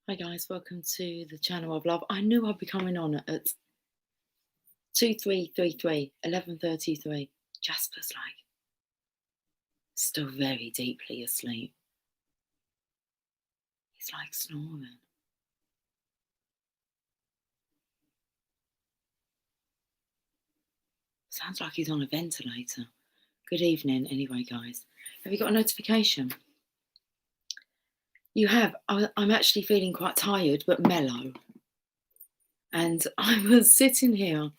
Hi guys, welcome to the channel of love. I knew I'd be coming on at 2333, 11:33. Jasper's like still very deeply asleep. He's like snoring. Sounds like he's on a ventilator. Good evening anyway, guys. Have you got a notification? You have. I'm actually feeling quite tired but mellow. And I was sitting here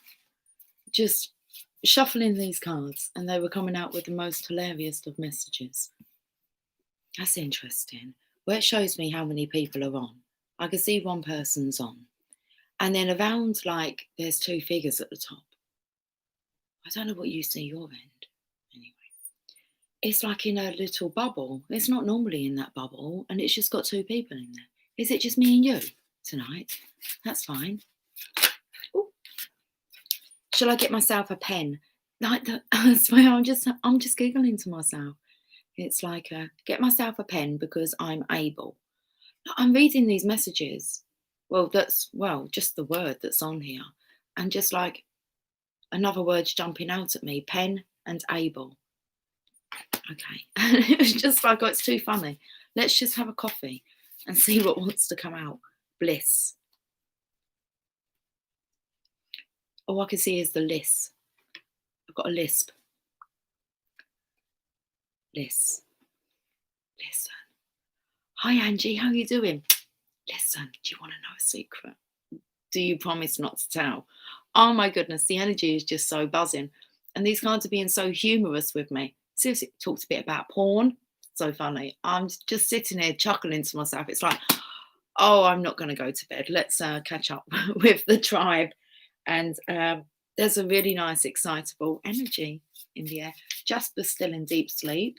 just shuffling these cards and they were coming out with the most hilarious of messages. That's interesting. Well, it shows me how many people are on. I can see one person's on. And then around, like, there's two figures at the top. I don't know what you see your end. Anyway, it's like in a little bubble. It's not normally in that bubble. And it's just got two people in there. Is it just me and you tonight? That's fine. Ooh. Shall I get myself a pen? Like that. I swear, I'm just giggling to myself. It's like, get myself a pen because I'm able. I'm reading these messages. Well, just the word that's on here. And just like another word's jumping out at me, pen and able. Okay. It was just like, oh, it's too funny. Let's just have a coffee and see what wants to come out. Bliss. All I can see is the lisp. I've got a lisp. Listen. Hi, Angie. How are you doing? Listen, do you want to know a secret? Do you promise not to tell? Oh my goodness, the energy is just so buzzing. And these cards are being so humorous with me. Seriously, talked a bit about porn. So funny. I'm just sitting here chuckling to myself. It's like, oh, I'm not going to go to bed. Let's catch up with the tribe. And there's a really nice, excitable energy in the air. Jasper's still in deep sleep.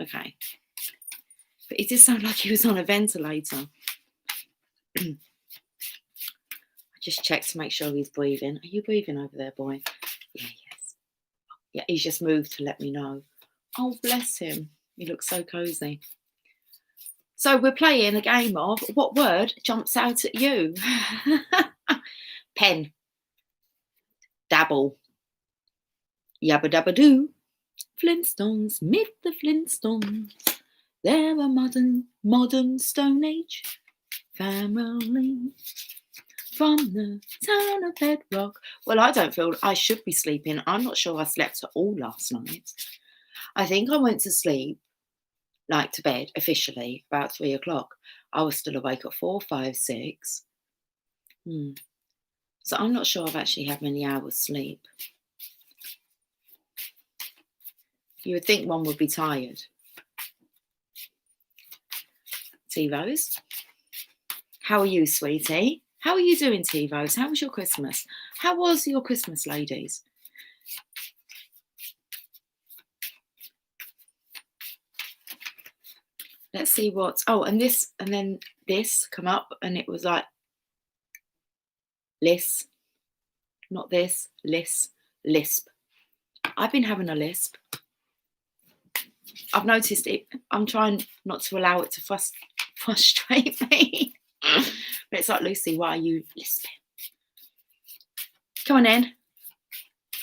Okay. But it did sound like he was on a ventilator. I just checked to make sure he's breathing. Are you breathing over there, boy? Yeah, yes. Yeah, he's just moved to let me know. Oh, bless him. He looks so cozy. So we're playing a game of what word jumps out at you? Pen. Dabble. Yabba dabba doo. Flintstones. Meet the Flintstones. They're a modern Stone Age family from the town of Bedrock. Well, I don't feel I should be sleeping. I'm not sure I slept at all last night. I think I went to sleep, like to bed officially, about 3 o'clock. I was still awake at 4, 5, 6. So I'm not sure I've actually had many hours sleep. You would think one would be tired. T-Rose, how are you, sweetie? How are you doing, T-Rose? How was your Christmas? How was your Christmas, ladies? Let's see what. Oh, and then this come up, and it was like lisp, not this, lisp. I've been having a lisp. I've noticed it. I'm trying not to allow it to frustrate me. But it's like, Lucy, why are you lisping? Come on in.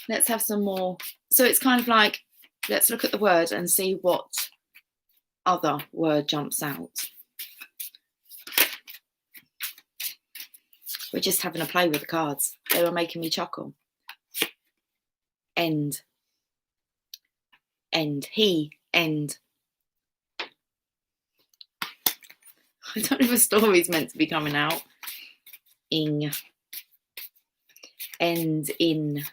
Let's have some more. So it's kind of like, let's look at the word and see what other word jumps out. We're just having a play with the cards. They were making me chuckle. End. He. End. I don't know if a story's meant to be coming out. Ing. End. In.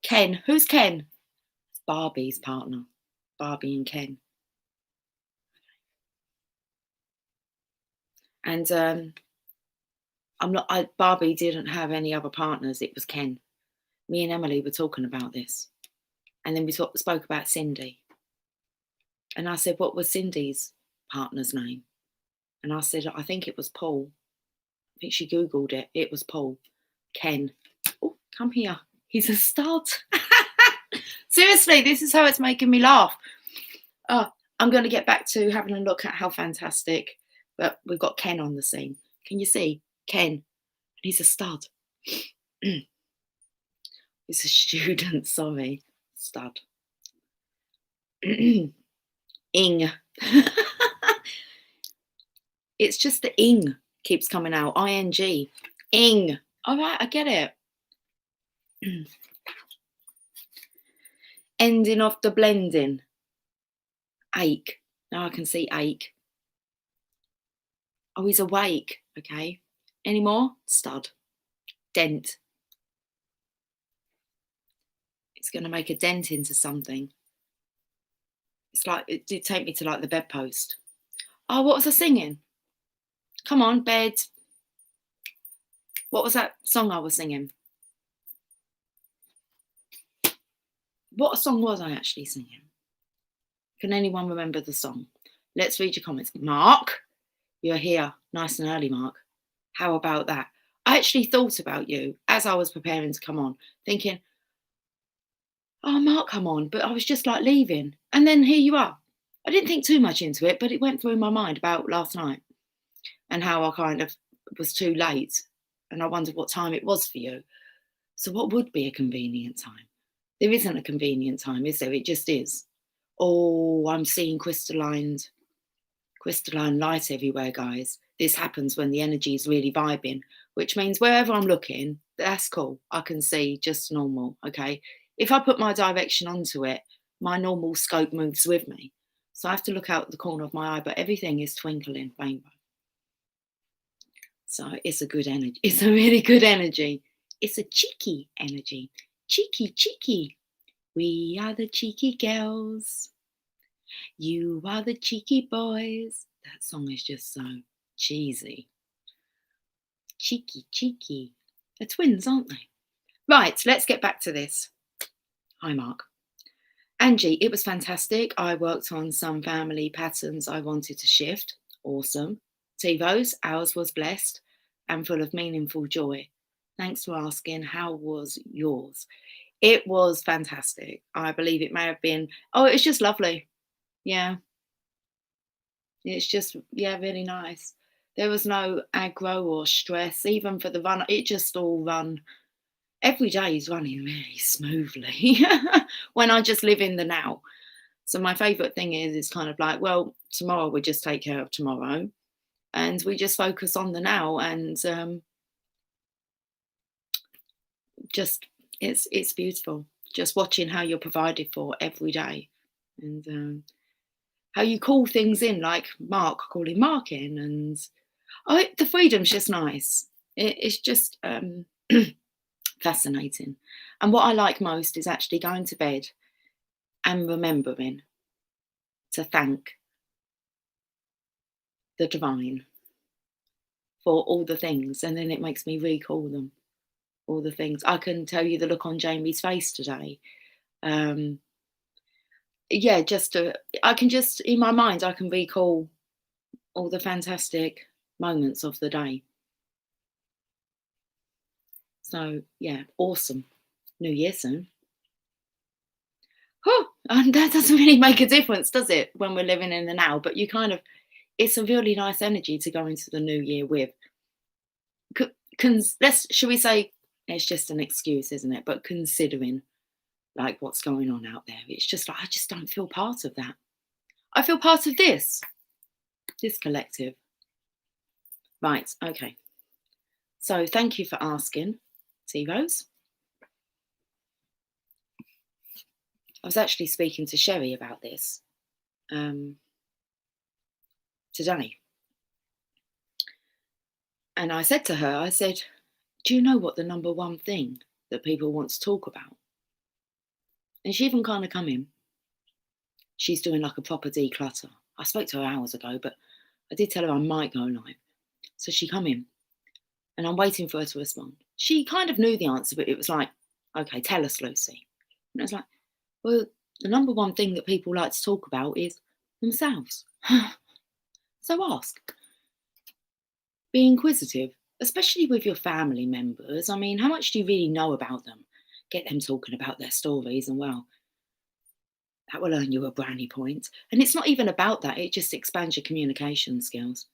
Ken. Who's Ken? Barbie's partner. Barbie and Ken. And Barbie didn't have any other partners. It was Ken. Me and Emily were talking about this. And then we spoke about Cindy. And I said, what was Cindy's partner's name? And I said, I think it was Paul. I think she Googled it. It was Paul. Ken. Oh, come here. He's a stud. Seriously, this is how it's making me laugh. I'm going to get back to having a look at how fantastic, but we've got Ken on the scene. Can you see Ken? He's a stud. He's a student, sorry, stud. Ing. It's just the ing keeps coming out. ING. Ing. All right, I get it. Ending off the blending. Ache. Now I can see ache. Oh, he's awake. Okay. Any more? Stud. Dent. It's going to make a dent into something. It's like, it did take me to like the bedpost. Oh, what was I singing? Come on, bed. What was that song I was singing? What song was I actually singing? Can anyone remember the song? Let's read your comments. Mark, you're here nice and early, Mark. How about that? I actually thought about you as I was preparing to come on, thinking, oh, Mark, come on. But I was just like leaving. And then here you are. I didn't think too much into it, but it went through my mind about last night and how I kind of was too late. And I wondered what time it was for you. So what would be a convenient time? There isn't a convenient time, is there? It just is. Oh, I'm seeing crystalline light everywhere, guys. This happens when the energy is really vibing, which means wherever I'm looking, that's cool. I can see just normal, okay? If I put my direction onto it, my normal scope moves with me. So I have to look out the corner of my eye, but everything is twinkling rainbow. So it's a good energy. It's a really good energy. It's a cheeky energy. Cheeky, cheeky. We are the cheeky girls. You are the cheeky boys. That song is just so cheesy. Cheeky, cheeky. They're twins, aren't they? Right, let's get back to this. Hi, Mark. Angie, it was fantastic. I worked on some family patterns I wanted to shift. Awesome. TiVo's, ours was blessed and full of meaningful joy. Thanks for asking. How was yours? It was fantastic. I believe it may have been, oh, it was just lovely. Yeah. It's just, yeah, really nice. There was no aggro or stress, even for the run. It just all run. Every day is running really smoothly when I just live in the now. So my favourite thing is kind of like, well, tomorrow we just take care of tomorrow and we just focus on the now and just it's beautiful. Just watching how you're provided for every day and how you call things in, like Mark, calling Mark in, and the freedom's just nice. It's just fascinating. And what I like most is actually going to bed and remembering to thank the divine for all the things, and then it makes me recall them, all the things. I can tell you the look on Jamie's face today. Yeah, I can just, in my mind, I can recall all the fantastic moments of the day. So, yeah, awesome. New Year soon. Oh, and that doesn't really make a difference, does it, when we're living in the now? But you kind of, it's a really nice energy to go into the new year with. Should we say, it's just an excuse, isn't it? But considering like what's going on out there, it's just like, I just don't feel part of that. I feel part of this collective. Right, okay. So thank you for asking, T-Rose. I was actually speaking to Sherry about this today. And I said to her, I said, do you know what the number one thing that people want to talk about? And she even kind of come in. She's doing like a proper declutter. I spoke to her hours ago, but I did tell her I might go live. So she come in and I'm waiting for her to respond. She kind of knew the answer, but it was like, okay, tell us, Lucy. And I was like, well, the number one thing that people like to talk about is themselves. So ask. Be inquisitive, especially with your family members. I mean, how much do you really know about them? Get them talking about their stories and, well, That will earn you a brownie point. And it's not even about that. It just expands your communication skills.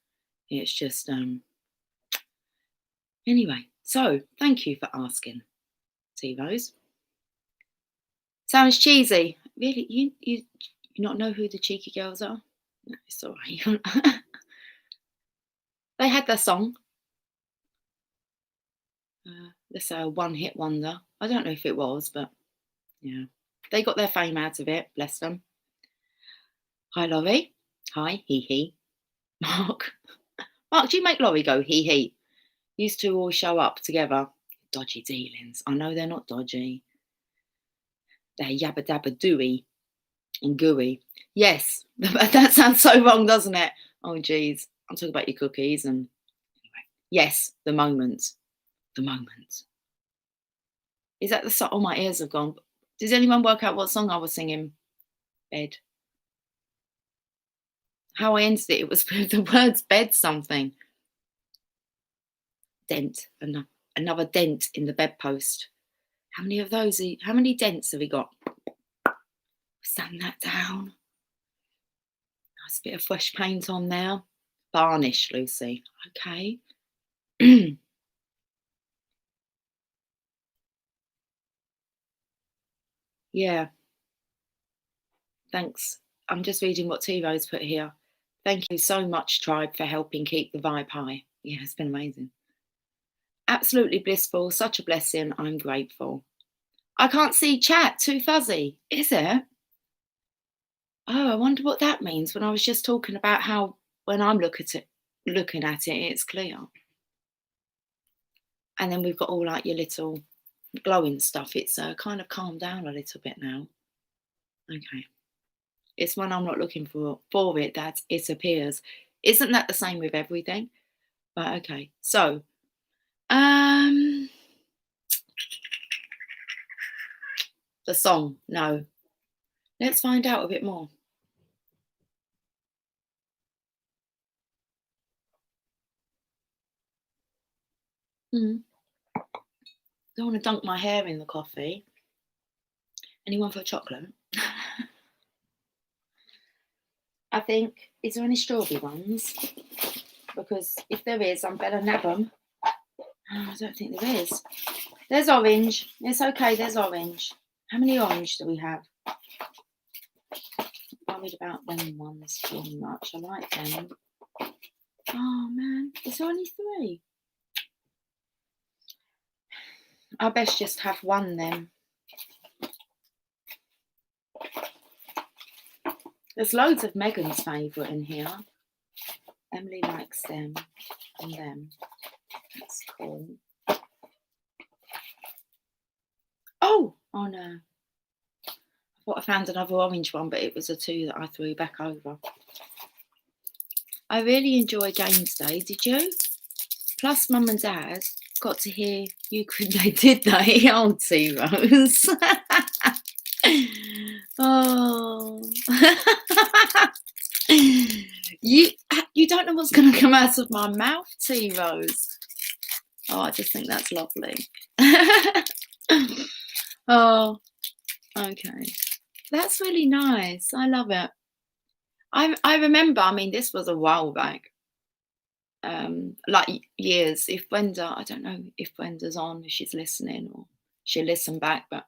It's just, anyway. So thank you for asking, T Rose. Sounds cheesy. Really? You not know who the Cheeky Girls are? No, it's all right. They had their song. Let's say a one-hit wonder. I don't know if it was, but yeah. They got their fame out of it, bless them. Hi, Laurie. Hi, hee hee. Mark. Mark, do you make Laurie go hee hee? Used to all show up together. Dodgy dealings. I know they're not dodgy. They're yabba dabba dooey and gooey. Yes, that sounds so wrong, doesn't it? Oh, geez. I'm talking about your cookies and anyway. Yes, the moment. The moment. Is that the song? Oh, my ears have gone. Does anyone work out what song I was singing? Bed. How I ended it, it was with the words bed something. Dent. Another dent in the bedpost. How many of those? How many dents have we got? Sand that down. Nice bit of fresh paint on there. Varnish, Lucy. Okay. Yeah. Thanks. I'm just reading what T Rose put here. Thank you so much, Tribe, for helping keep the vibe high. Yeah, it's been amazing. Absolutely blissful. Such a blessing. I'm grateful. I can't see chat. Too fuzzy. Is it? Oh, I wonder what that means when I was just talking about how when I'm looking at it, it's clear. And then we've got all like your little glowing stuff. It's kind of calmed down a little bit now. Okay. It's when I'm not looking for it that it appears. Isn't that the same with everything? But okay. So, the song. No. Let's find out a bit more. Don't want to dunk my hair in the coffee. Anyone for a chocolate? I think, is there any strawberry ones? Because if there is, I'm better nab them. I don't think there is. There's orange. It's okay, there's orange. How many orange do we have? I'm worried about them ones too much. I like them. Oh man, there's only 3. I best just have one then. There's loads of Megan's favourite in here. Emily likes them and them. That's cool. Oh no. I thought I found another orange one, but it was a 2 that I threw back over. I really enjoy games day, did you? Plus Mum and Dad got to hear you they did they? Oh, T Rose. Oh. You don't know what's going to come out of my mouth, T Rose. Oh, I just think that's lovely. Oh, okay. That's really nice. I love it. I remember, I mean, this was a while back. Like years. If Brenda, I don't know if Brenda's on, if she's listening or she'll listen back, but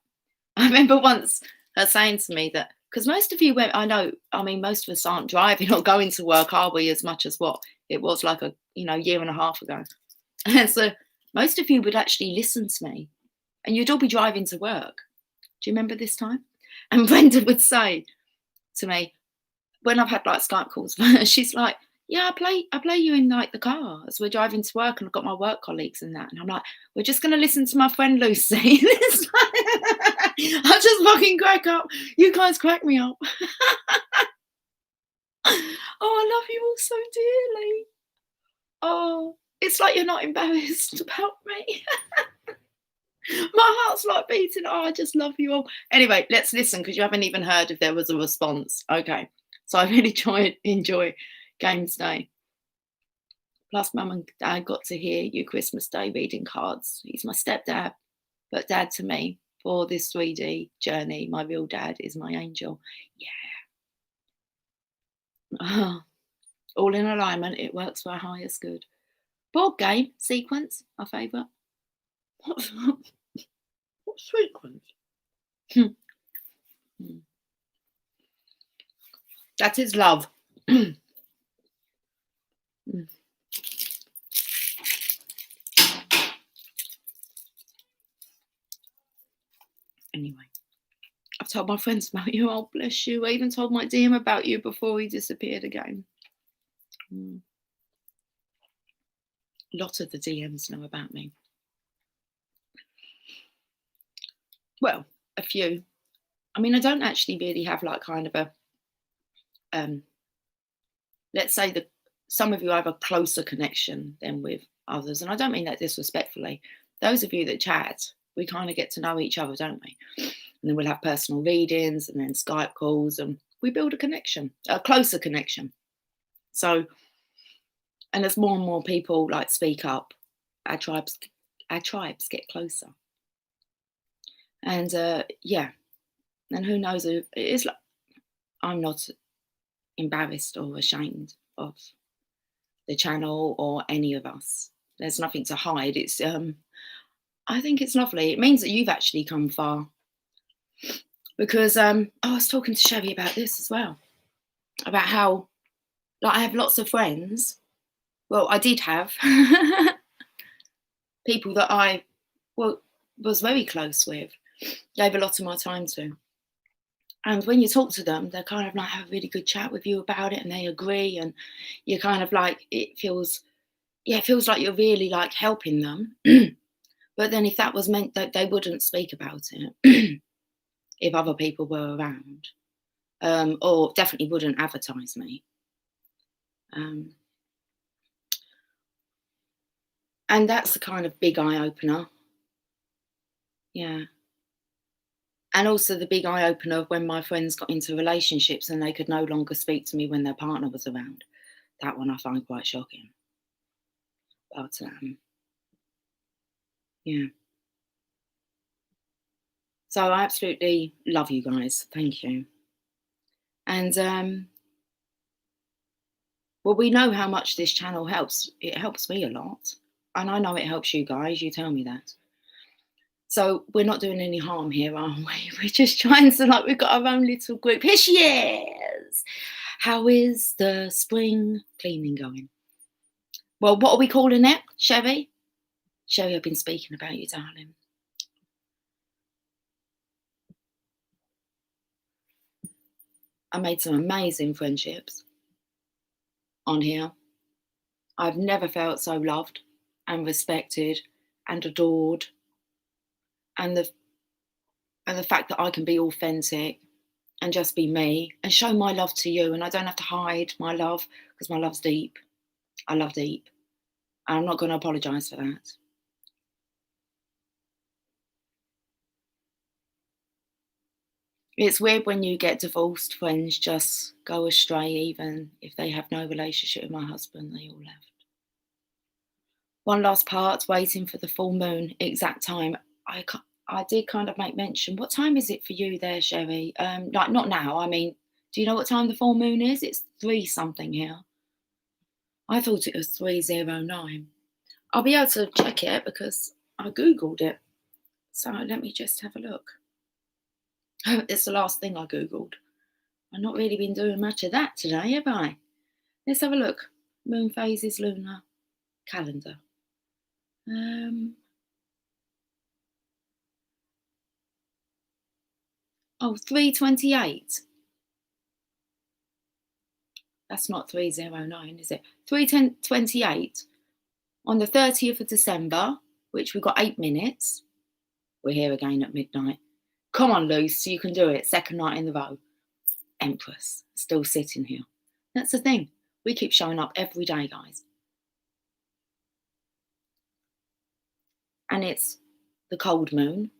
I remember once her saying to me that, because most of you went, I know, I mean, most of us aren't driving or going to work, are we, as much as what it was like a, year and a half ago. And so most of you would actually listen to me and you'd all be driving to work. Do you remember this time? And Brenda would say to me, when I've had like Skype calls, she's like, yeah, I play you in like the car as we're driving to work and I've got my work colleagues and that. And I'm like, we're just going to listen to my friend Lucy. I just fucking crack up. You guys crack me up. Oh, I love you all so dearly. Oh, it's like you're not embarrassed about me. My heart's like beating. Oh, I just love you all. Anyway, let's listen because you haven't even heard if there was a response. Okay. So I really enjoy Games Day. Plus, Mum and Dad got to hear you Christmas Day reading cards. He's my stepdad, but Dad to me. for this 3D journey. My real dad is my angel. Yeah. All in alignment. It works for our highest good. Board game sequence, our favourite. What sequence? That is love. Anyway, I've told my friends about you. Oh, bless you. I even told my DM about you before he disappeared again. A lot of the DMs know about me. Well, a few. I mean, I don't actually really have like kind of a, let's say that some of you have a closer connection than with others. And I don't mean that disrespectfully. Those of you that chat, we kind of get to know each other, don't we? And then we'll have personal readings and then Skype calls and we build a connection, a closer connection. So, and as more and more people like speak up, our tribes get closer. And yeah, and who knows if it is like, I'm not embarrassed or ashamed of the channel or any of us. There's nothing to hide. It's I think it's lovely. It means that you've actually come far. Because I was talking to Chevy about this as well, about how like I have lots of friends. Well, I did have people that I was very close with, gave a lot of my time to. And when you talk to them, they kind of like have a really good chat with you about it and they agree. And you're kind of like, it feels like you're really like helping them. But then if that was meant that they wouldn't speak about it if other people were around, or definitely wouldn't advertise me. And that's the kind of big eye opener. Yeah. And also the big eye opener when my friends got into relationships and they could no longer speak to me when their partner was around. That one I find quite shocking. But yeah. So I absolutely love you guys. Thank you. And well, we know how much this channel helps. It helps me a lot. And I know it helps you guys. You tell me that. So we're not doing any harm here, are we? We're just trying to, like, we've got our own little group. Here she is. How is the spring cleaning going? Well, what are we calling it, Chevy? Chevy, I've been speaking about you, darling. I made some amazing friendships on here. I've never felt so loved and respected and adored. And the fact that I can be authentic and just be me and show my love to you, and I don't have to hide my love because my love's deep. I love deep. And I'm not going to apologise for that. It's weird when you get divorced, friends just go astray, even if they have no relationship with my husband, they all left. One last part, waiting for the full moon, exact time. I did kind of make mention. What time is it for you there, Sherry? Like, not now. I mean, do you know what time the full moon is? It's 3 something here. I thought it was 3:09. I'll be able to check it because I Googled it. So let me just have a look. It's the last thing I Googled. I've not really been doing much of that today, have I? Let's have a look. Moon phases, lunar calendar. 3:28. That's not 3:09, is it? 3:28 on the 30th of December, which we've got 8 minutes. We're here again at midnight. Come on, Luce, you can do it. Second night in the row. Empress, still sitting here. That's the thing. We keep showing up every day, guys. And it's the cold moon.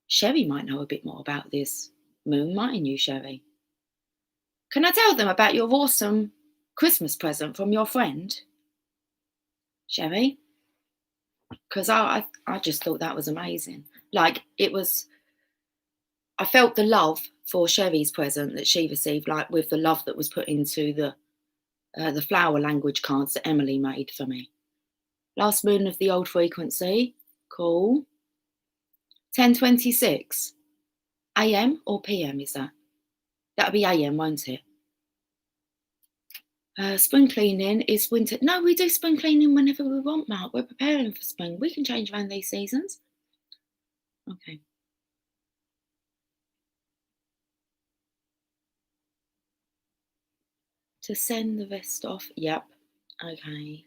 Sherry might know a bit more about this moon, mightn't you, Sherry? Can I tell them about your awesome Christmas present from your friend, Sherry? Because I just thought that was amazing. Like it was, I felt the love for Sherry's present that she received, like with the love that was put into the flower language cards that Emily made for me. Last moon of the old frequency, cool. 10:26 AM or PM is that? That'll be AM, won't it? Spring cleaning is winter. No, we do spring cleaning whenever we want, Mark. We're preparing for spring. We can change around these seasons. Okay. To send the rest off. Yep. Okay.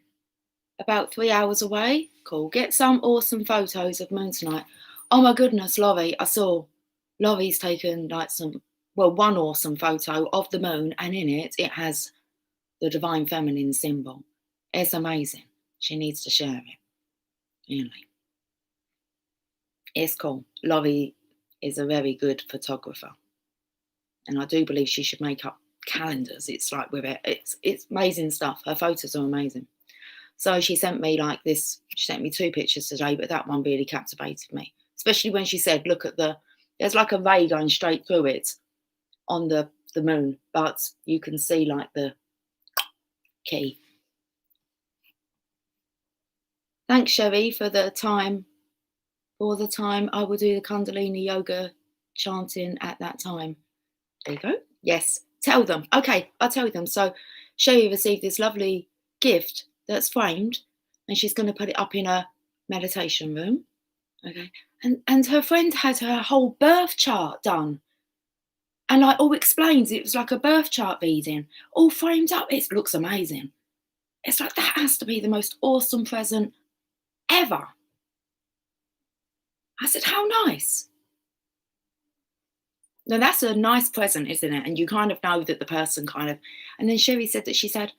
About 3 hours away. Cool. Get some awesome photos of moon tonight. Oh my goodness, Laurie. I saw Laurie's taken like one awesome photo of the moon, and in it has the divine feminine symbol. It's amazing. She needs to share it. Really. It's cool. Laurie is a very good photographer. And I do believe she should make up calendars. It's like with it. It's amazing stuff. Her photos are amazing. So she sent me like this. She sent me 2 pictures today, but that one really captivated me. Especially when she said, look at there's like a ray going straight through it on the moon, but you can see like the key. Thanks, Sherry, for the time. For the time I will do the Kundalini yoga chanting at that time. There you go. Yes. Tell them. Okay, I'll tell them. So Sherry received this lovely gift that's framed, and she's going to put it up in a meditation room. Okay. And her friend had her whole birth chart done. And like all explains, it was like a birth chart reading, all framed up. It looks amazing. It's like, that has to be the most awesome present ever. I said, how nice. Now that's a nice present, isn't it? And you kind of know that the person kind of, and then Sherry said that she said,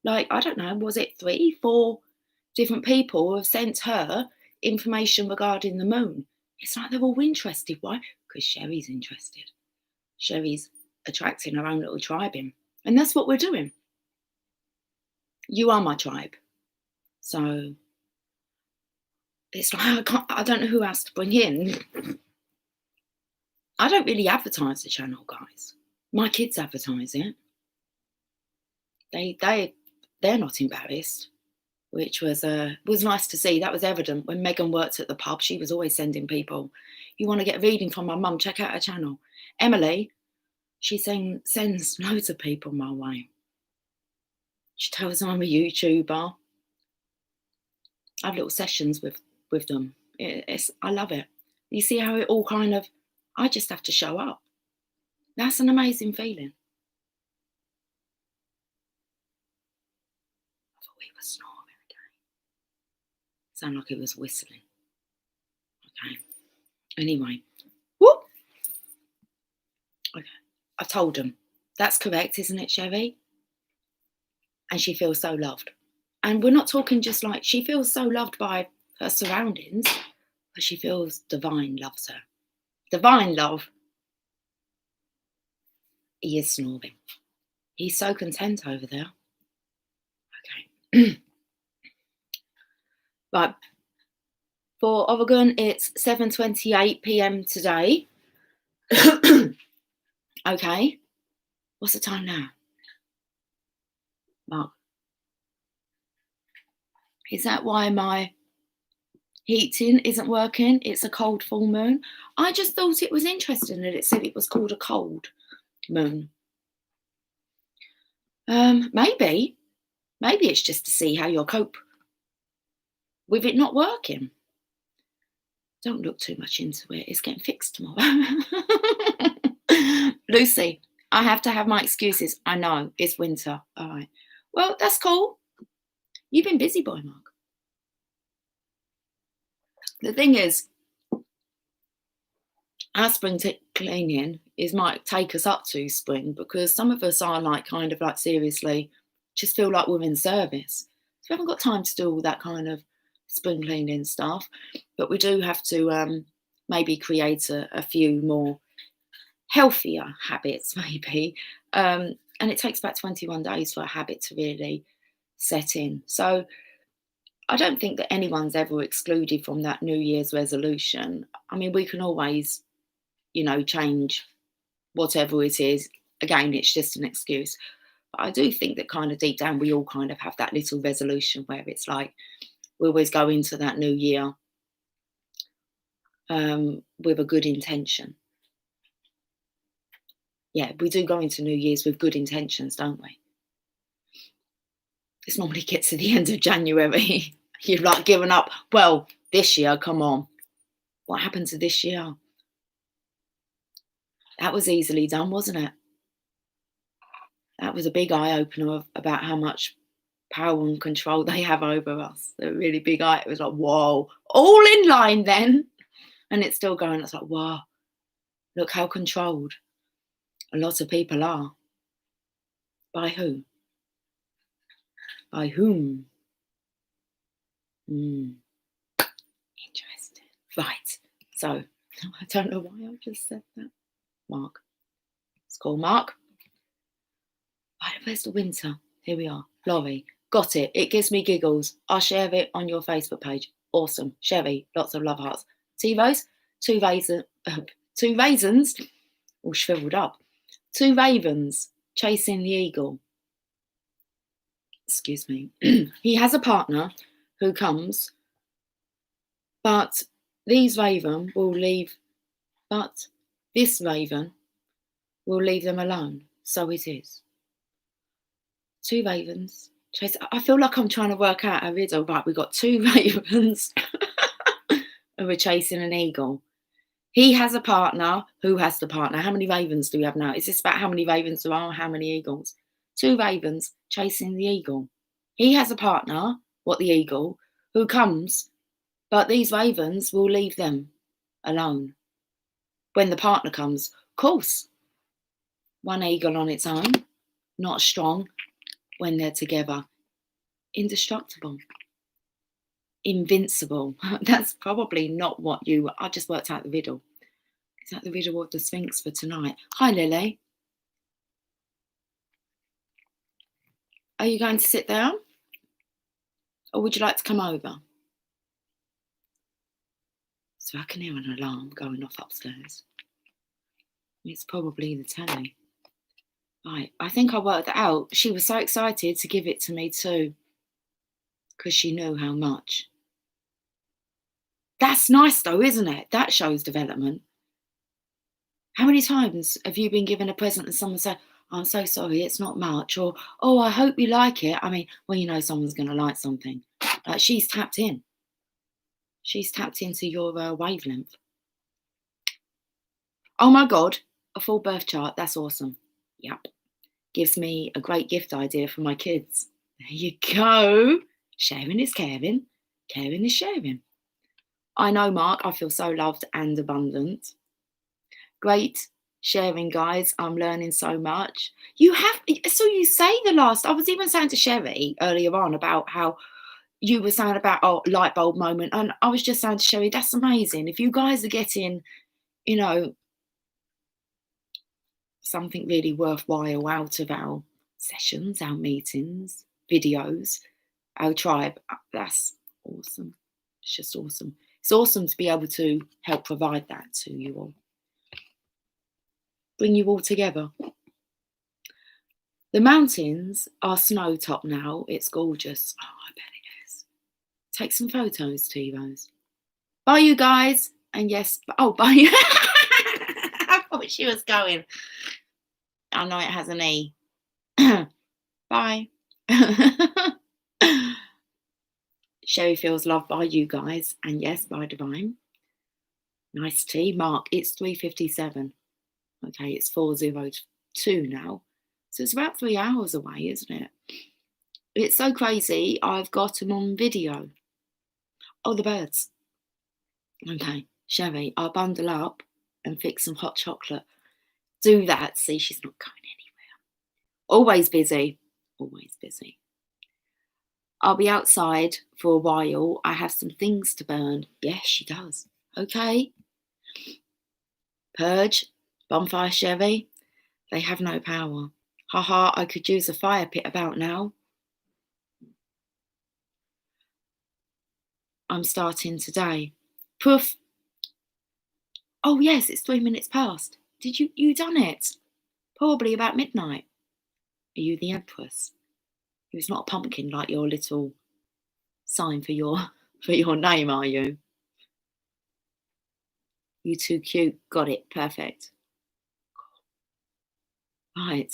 like, I don't know, was it 3, 4 different people have sent her information regarding the moon. It's like they're all interested. Why? Because Sherry's interested. Sherry's attracting her own little tribe in. And that's what we're doing. You are my tribe. So it's like, I don't know who else to bring in. I don't really advertise the channel, guys. My kids advertise it. They're not embarrassed, which was nice to see. That was evident when Megan worked at the pub. She was always sending people, you want to get a reading from my mum, check out her channel. Emily, she sends loads of people my way. She tells them I'm a YouTuber. I have little sessions with them. I love it. You see how it all kind of, I just have to show up. That's an amazing feeling. I thought we were snoring again. Sound like it was whistling. Okay. Anyway. Whoop. Okay. I told them. That's correct, isn't it, Sherry? And she feels so loved. And we're not talking just like, she feels so loved by her surroundings, but she feels divine loves her. Divine love. He is snoring. He's so content over there. Okay. Right. For Oregon, it's 7:28 p.m. today. Okay. What's the time now? Mark. Is that why my heating isn't working? It's a cold full moon. I just thought it was interesting that it said it was called a cold moon. Maybe it's just to see how you'll cope with it not working. Don't look too much into it. It's getting fixed tomorrow. Lucy, I have to have my excuses. I know it's winter. All right. Well, that's cool. You've been busy, boy, Mark. The thing is, our spring cleaning might take us up to spring, because some of us are like kind of like seriously just feel like we're in service. So we haven't got time to do all that kind of spring cleaning stuff, but we do have to maybe create a few more healthier habits, maybe. And it takes about 21 days for a habit to really set in. So I don't think that anyone's ever excluded from that New Year's resolution. I mean, we can always, change whatever it is. Again, it's just an excuse. But I do think that kind of deep down, we all kind of have that little resolution where it's like we always go into that new year with a good intention. Yeah, we do go into New Year's with good intentions, don't we? It's normally gets to the end of January. You've like given up. Well, this year, come on. What happened to this year? That was easily done, wasn't it? That was a big eye opener about how much power and control they have over us. A really big eye. It was like, whoa, all in line then. And it's still going. It's like, wow, look how controlled a lot of people are. By who? By whom? Interesting. Right. So, I don't know why I just said that. Mark. It's called Mark. Right, where's the winter? Here we are. Laurie. Got it. It gives me giggles. I'll share it on your Facebook page. Awesome. Sherry. Lots of love hearts. T-Rose. Two raisins. All shriveled up. 2 ravens chasing the eagle. Excuse me. He has a partner who comes, but this raven will leave them alone. So it is. 2 ravens chase. I feel like I'm trying to work out a riddle. Right, we've got 2 ravens who are chasing an eagle. He has a partner. Who has the partner? How many ravens do we have now? Is this about how many ravens there are or how many eagles? 2 ravens chasing the eagle. He has a partner, the eagle, who comes, but these ravens will leave them alone. When the partner comes, of course, one eagle on its own, not strong. When they're together, indestructible. Invincible. That's probably not what I just worked out the riddle. Is that the riddle of the Sphinx for tonight? Hi, Lily. Are you going to sit down? Or would you like to come over? So I can hear an alarm going off upstairs. It's probably the telly. Right, I think I worked it out. She was so excited to give it to me too. Because she knew how much. That's nice though, isn't it? That shows development. How many times have you been given a present and someone said, I'm so sorry, it's not much, or, oh, I hope you like it. I mean, well, someone's going to like something. She's tapped in. She's tapped into your wavelength. Oh my God, a full birth chart. That's awesome. Yep. Gives me a great gift idea for my kids. There you go. Sharing is caring. Caring is sharing. I know, Mark, I feel so loved and abundant. Great sharing, guys. I'm learning so much. So you say I was even saying to Sherry earlier on about how you were saying about light bulb moment. And I was just saying to Sherry, that's amazing. If you guys are getting, something really worthwhile out of our sessions, our meetings, videos, our tribe, that's awesome. It's just awesome. It's awesome to be able to help provide that to you all. Bring you all together. The mountains are snow top now. It's gorgeous. Oh, I bet it is. Take some photos, T-Rose. Bye, you guys. And yes, bye. I thought she was going. I know it has an E. Bye. Sherry feels loved by you guys. And yes, by Divine. Nice tea. Mark, it's 3:57. Okay, it's 4:02 now. So it's about 3 hours away, isn't it? It's so crazy. I've got them on video. Oh, the birds. Okay, Sherry, I'll bundle up and fix some hot chocolate. Do that. See, she's not going anywhere. Always busy. Always busy. I'll be outside for a while. I have some things to burn. Yes, she does. Okay. Purge. Bonfire, Sherry. They have no power. Haha, I could use a fire pit about now. I'm starting today. Poof. Oh, yes, it's 3 minutes past. You done it? Probably about midnight. Are you the Empress? It was not a pumpkin like your little sign for your for your name, are you? You too cute. Got it. Perfect. Right.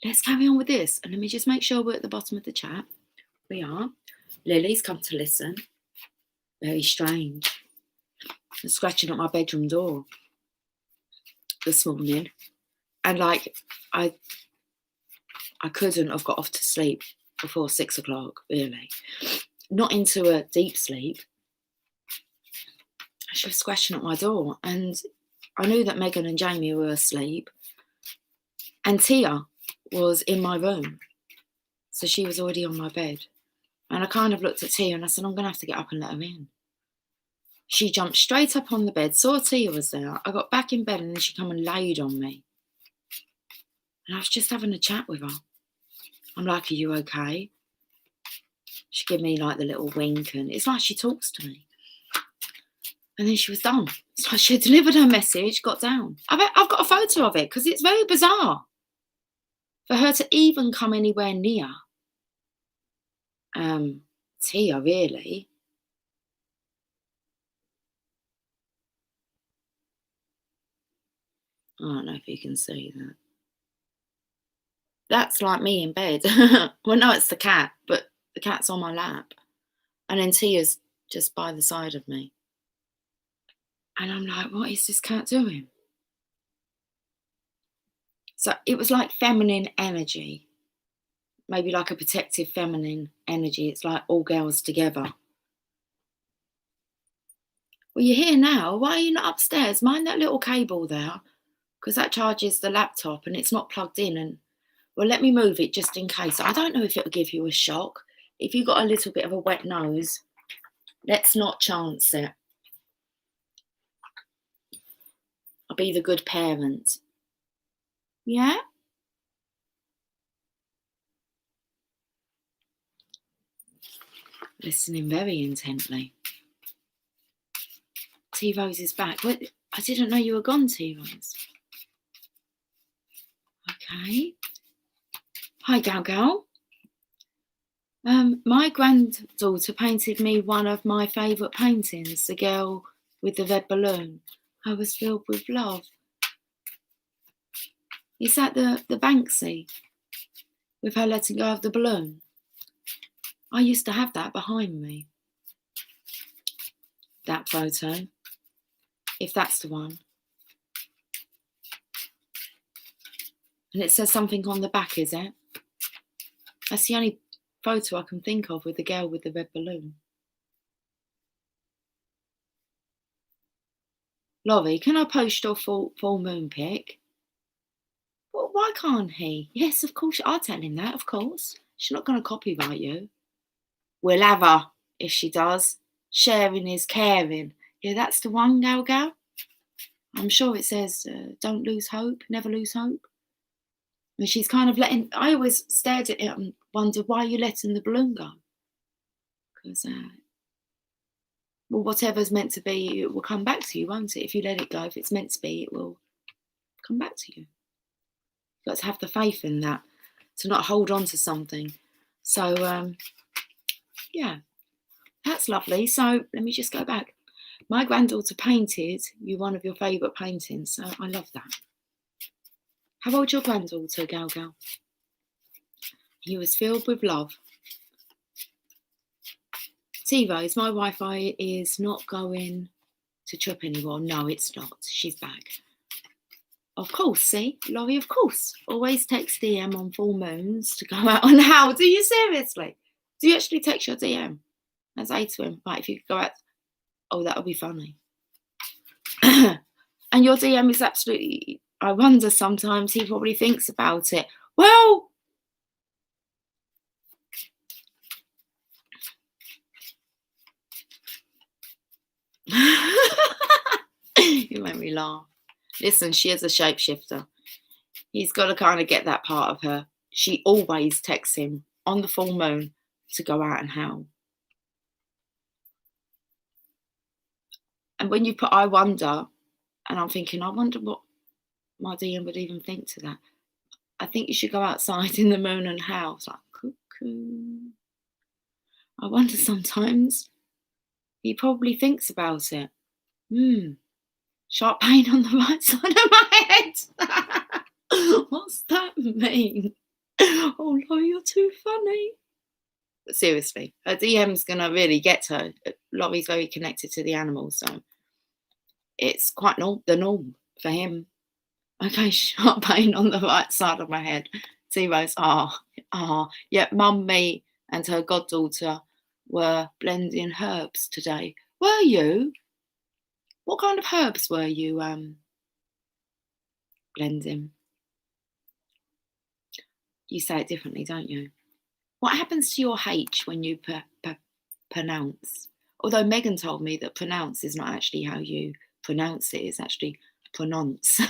Let's carry on with this. And let me just make sure we're at the bottom of the chat. We are. Lily's come to listen. Very strange. I'm scratching at my bedroom door this morning. And like I couldn't have got off to sleep before 6 o'clock, really. Not into a deep sleep. She was scratching at my door, and I knew that Megan and Jamie were asleep, and Tia was in my room, so she was already on my bed. And I kind of looked at Tia and I said, I'm going to have to get up and let her in. She jumped straight up on the bed, saw Tia was there. I got back in bed and then she come and laid on me. And I was just having a chat with her. I'm like, are you okay? She gave me like the little wink, and it's like she talks to me. And then she was done. It's like she had delivered her message, got down. I've got a photo of it because it's very bizarre for her to even come anywhere near Tia, really. I don't know if you can see that. That's like me in bed. Well, no, it's the cat, but the cat's on my lap. And then Tia's just by the side of me. And I'm like, what is this cat doing? So it was like feminine energy. Maybe like a protective feminine energy. It's like all girls together. Well, you're here now. Why are you not upstairs? Mind that little cable there, because that charges the laptop and it's not plugged in. And well, let me move it just in case. I don't know if it'll give you a shock. If you've got a little bit of a wet nose, let's not chance it. I'll be the good parent. Yeah? Listening very intently. T-Rose is back. What? I didn't know you were gone, T-Rose. Okay. Hi, Gal Gal. My granddaughter painted me one of my favourite paintings, the girl with the red balloon. I was filled with love. Is that the Banksy with her letting go of the balloon? I used to have that behind me. That photo, if that's the one. And it says something on the back, is it? That's the only photo I can think of with the girl with the red balloon. Laurie, can I post your full moon pic? Well, why can't he? Yes, of course. I'll tell him that, of course. She's not going to copyright you. We'll have her if she does. Sharing is caring. Yeah, that's the one, Gal Gal. I'm sure it says, don't lose hope, never lose hope. And she's kind of letting, I always stared at it and wondered, why are you letting the balloon go? Because, well, whatever's meant to be, it will come back to you, won't it? If you let it go, if it's meant to be, it will come back to you. You've got to have the faith in that, to not hold on to something. So, yeah, that's lovely. So let me just go back. My granddaughter painted you one of your favourite paintings, so I love that. How old's your granddaughter, Gal Gal? He was filled with love. T-Rose, my Wi-Fi is not going to trip anymore. No, it's not. She's back. Of course, see? Laurie, of course. Always text DM on full moons to go out on how. Do you seriously? Do you actually text your DM? I say to him, right, if you could go out. Oh, that would be funny. And your DM is absolutely, I wonder sometimes he probably thinks about it. Well, you make me laugh. Listen, she is a shapeshifter. He's got to kind of get that part of her. She always texts him on the full moon to go out and howl. And when you put I wonder, and I'm thinking, I wonder what my DM would even think to that. I think you should go outside in the moon and howl. It's like, cuckoo. I wonder sometimes he probably thinks about it. Sharp pain on the right side of my head. What's that mean? Oh, no, you're too funny. But seriously, her DM's going to really get her. Laurie's very connected to the animals, so it's quite the norm for him. Okay, sharp pain on the right side of my head. T-Rose, yeah, Mum, me and her goddaughter were blending herbs today. Were you? What kind of herbs were you blending? You say it differently, don't you? What happens to your H when you pronounce? Although Megan told me that pronounce is not actually how you pronounce it, it's actually pronounce.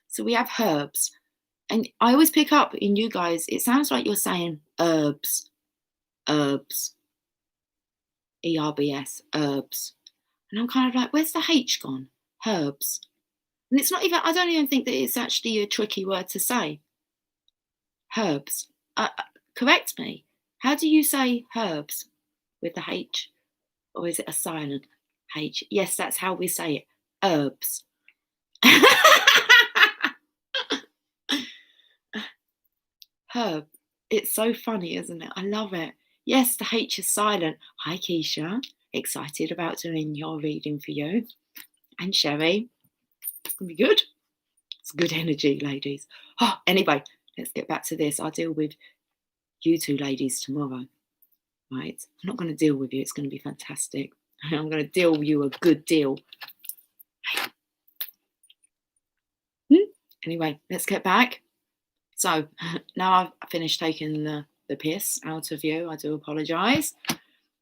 So we have herbs. And I always pick up in you guys, it sounds like you're saying herbs, E-R-B-S, herbs. And I'm kind of like, where's the H gone? Herbs. And it's not even, I don't even think that it's actually a tricky word to say. Herbs. Correct me. How do you say herbs with the H? Or is it a silent H? Yes, that's how we say it. Herbs. Herb. It's so funny, isn't it? I love it. Yes, the H is silent. Hi, Keisha. Excited about doing your reading for you. And Sherry. It's going to be good. It's good energy, ladies. Oh, anyway, let's get back to this. I'll deal with you two ladies tomorrow. Right? I'm not going to deal with you. It's going to be fantastic. I'm going to deal with you a good deal. Anyway, let's get back. So now I've finished taking the piss out of you. I do apologise.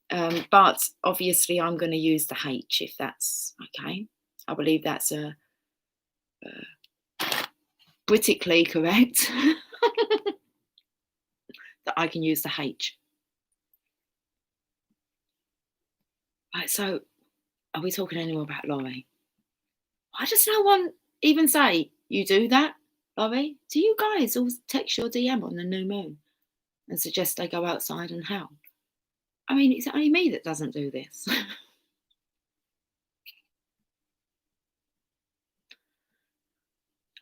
But obviously I'm going to use the H if that's okay. I believe that's a critically correct that I can use the H. Right, so are we talking anymore about Laurie? Why does no one even say you do that, Laurie? Do you guys all text your DM on the new moon and suggest they go outside and howl? I mean, it's only me that doesn't do this.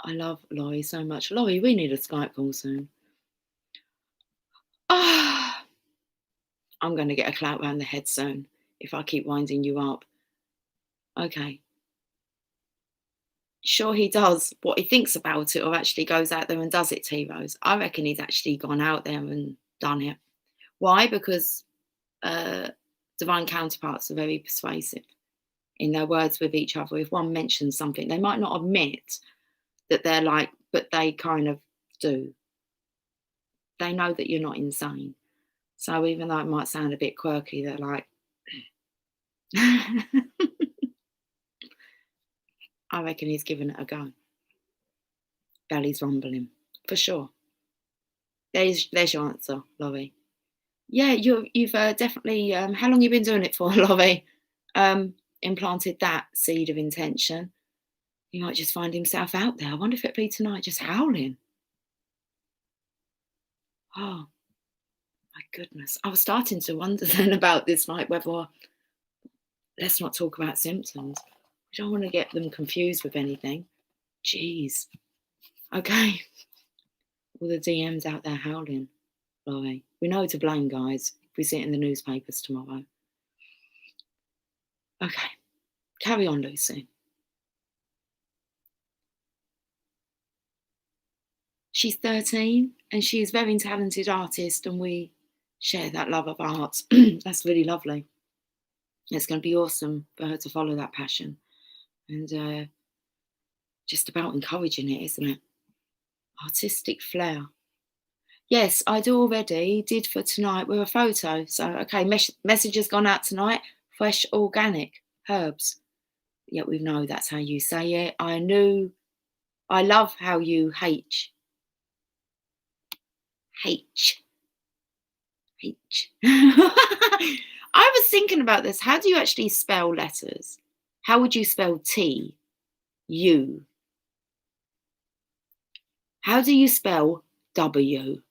I love Laurie so much. Laurie, we need a Skype call soon. I'm going to get a clout round the head soon if I keep winding you up. Okay. Sure he does what he thinks about it or actually goes out there and does it, T-Rose. I reckon he's actually gone out there and done it. Why? Because divine counterparts are very persuasive in their words with each other. If one mentions something, they might not admit that they're like, but they kind of do. They know that you're not insane. So even though it might sound a bit quirky, they're like, I reckon he's given it a go. Belly's rumbling, for sure. There's your answer, Laurie. Yeah, you've definitely, how long you been doing it for, Laurie? Implanted that seed of intention. He might just find himself out there. I wonder if it'd be tonight just howling. Oh, my goodness. I was starting to wonder then about this, like whether, let's not talk about symptoms. We don't want to get them confused with anything. Jeez. Okay. All the DMs out there howling, Laurie. We know to blame, guys, if we see it in the newspapers tomorrow. Okay. Carry on, Lucy. She's 13 and she's a very talented artist, and we share that love of art. That's really lovely. It's going to be awesome for her to follow that passion, and just about encouraging it, isn't it? Artistic flair. Yes, I do already. Did for tonight with a photo. So, okay, message has gone out tonight. Fresh organic herbs. Yeah, we know that's how you say it. I love how you H. I was thinking about this. How do you actually spell letters? How would you spell T? U. How do you spell W?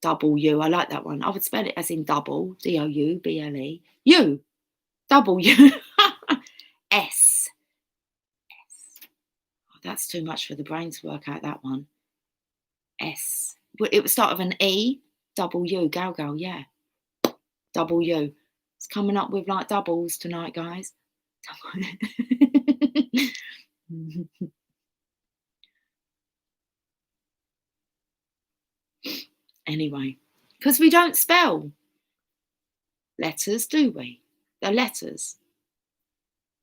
W. I like that one. I would spell it as in double, D-O-U-B-L-E. U. W. S. Oh, that's too much for the brain to work out that one. S. It would start with an E. W. Gal, yeah. W. It's coming up with like doubles tonight, guys. Anyway, because we don't spell letters, do we? They're letters.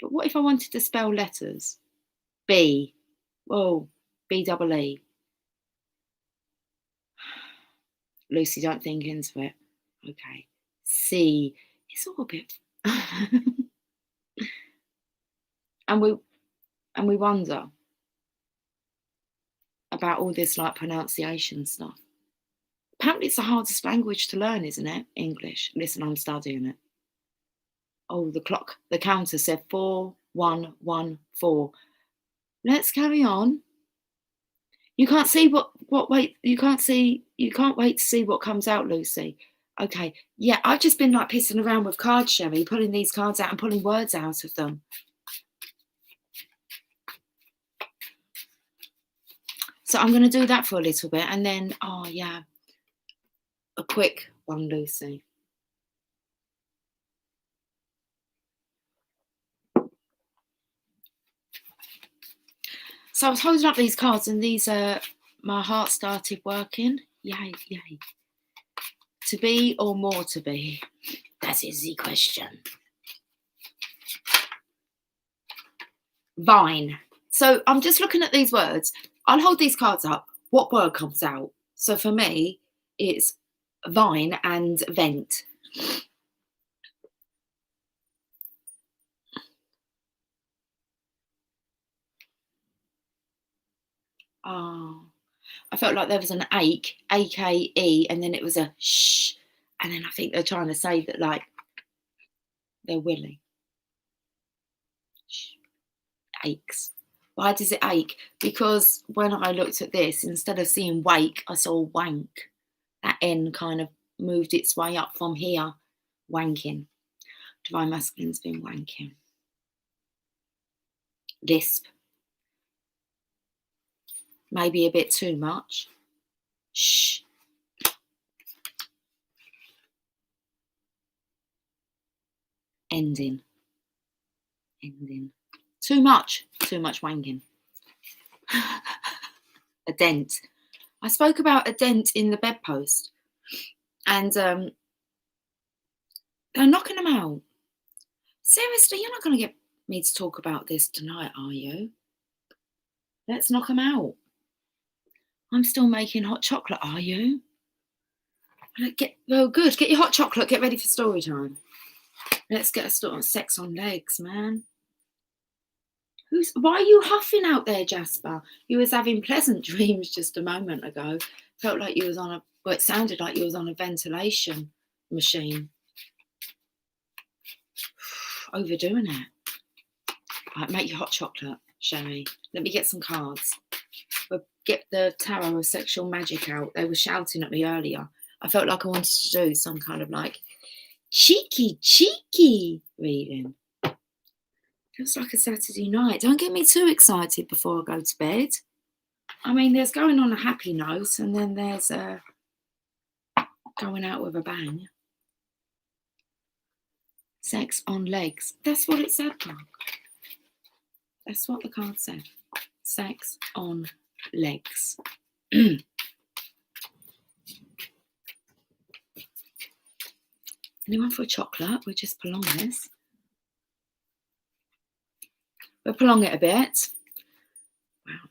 But what if I wanted to spell letters? B. Whoa, B-double-E. Lucy, don't think into it. Okay. C. It's all a bit. and we wonder about all this like pronunciation stuff. Apparently it's the hardest language to learn, isn't it? English. Listen, I'm studying it. Oh, the counter said 4114. Let's carry on. You can't see you can't wait to see what comes out, Lucy. Okay. Yeah, I've just been like pissing around with cards, Sherry, pulling these cards out and pulling words out of them. So I'm going to do that for a little bit and then, oh yeah, a quick one, Lucy. So I was holding up these cards and my heart started working. Yay. To be or more to be? That is the question. Vine. So I'm just looking at these words. I'll hold these cards up. What word comes out? So for me, it's vine and vent. Oh, I felt like there was an ache, A-K-E, and then it was a shh. And then I think they're trying to say that like they're willing. Shh. Aches. Why does it ache? Because when I looked at this, instead of seeing wake, I saw wank. That N kind of moved its way up from here. Wanking. Divine Masculine's been wanking. Lisp. Maybe a bit too much. Shh. Ending. Too much wanking. A dent. I spoke about a dent in the bedpost and they're knocking them out. Seriously, you're not going to get me to talk about this tonight, are you? Let's knock them out. I'm still making hot chocolate, are you? Good. Get your hot chocolate. Get ready for story time. Let's get a story on sex on legs, man. Why are you huffing out there, Jasper? You was having pleasant dreams just a moment ago. Felt like you was it sounded like you was on a ventilation machine. Overdoing it. Right, make your hot chocolate, Sherry. Let me get some cards. We'll get the Tarot of Sexual Magic out. They were shouting at me earlier. I felt like I wanted to do some kind of like cheeky reading. Feels like a Saturday night. Don't get me too excited before I go to bed. I mean, there's going on a happy note and then there's going out with a bang. Sex on legs. That's what it said, Mark. That's what the card said. Sex on legs. Anyone for a chocolate? We'll just prolong this. We'll prolong it a bit. Wow.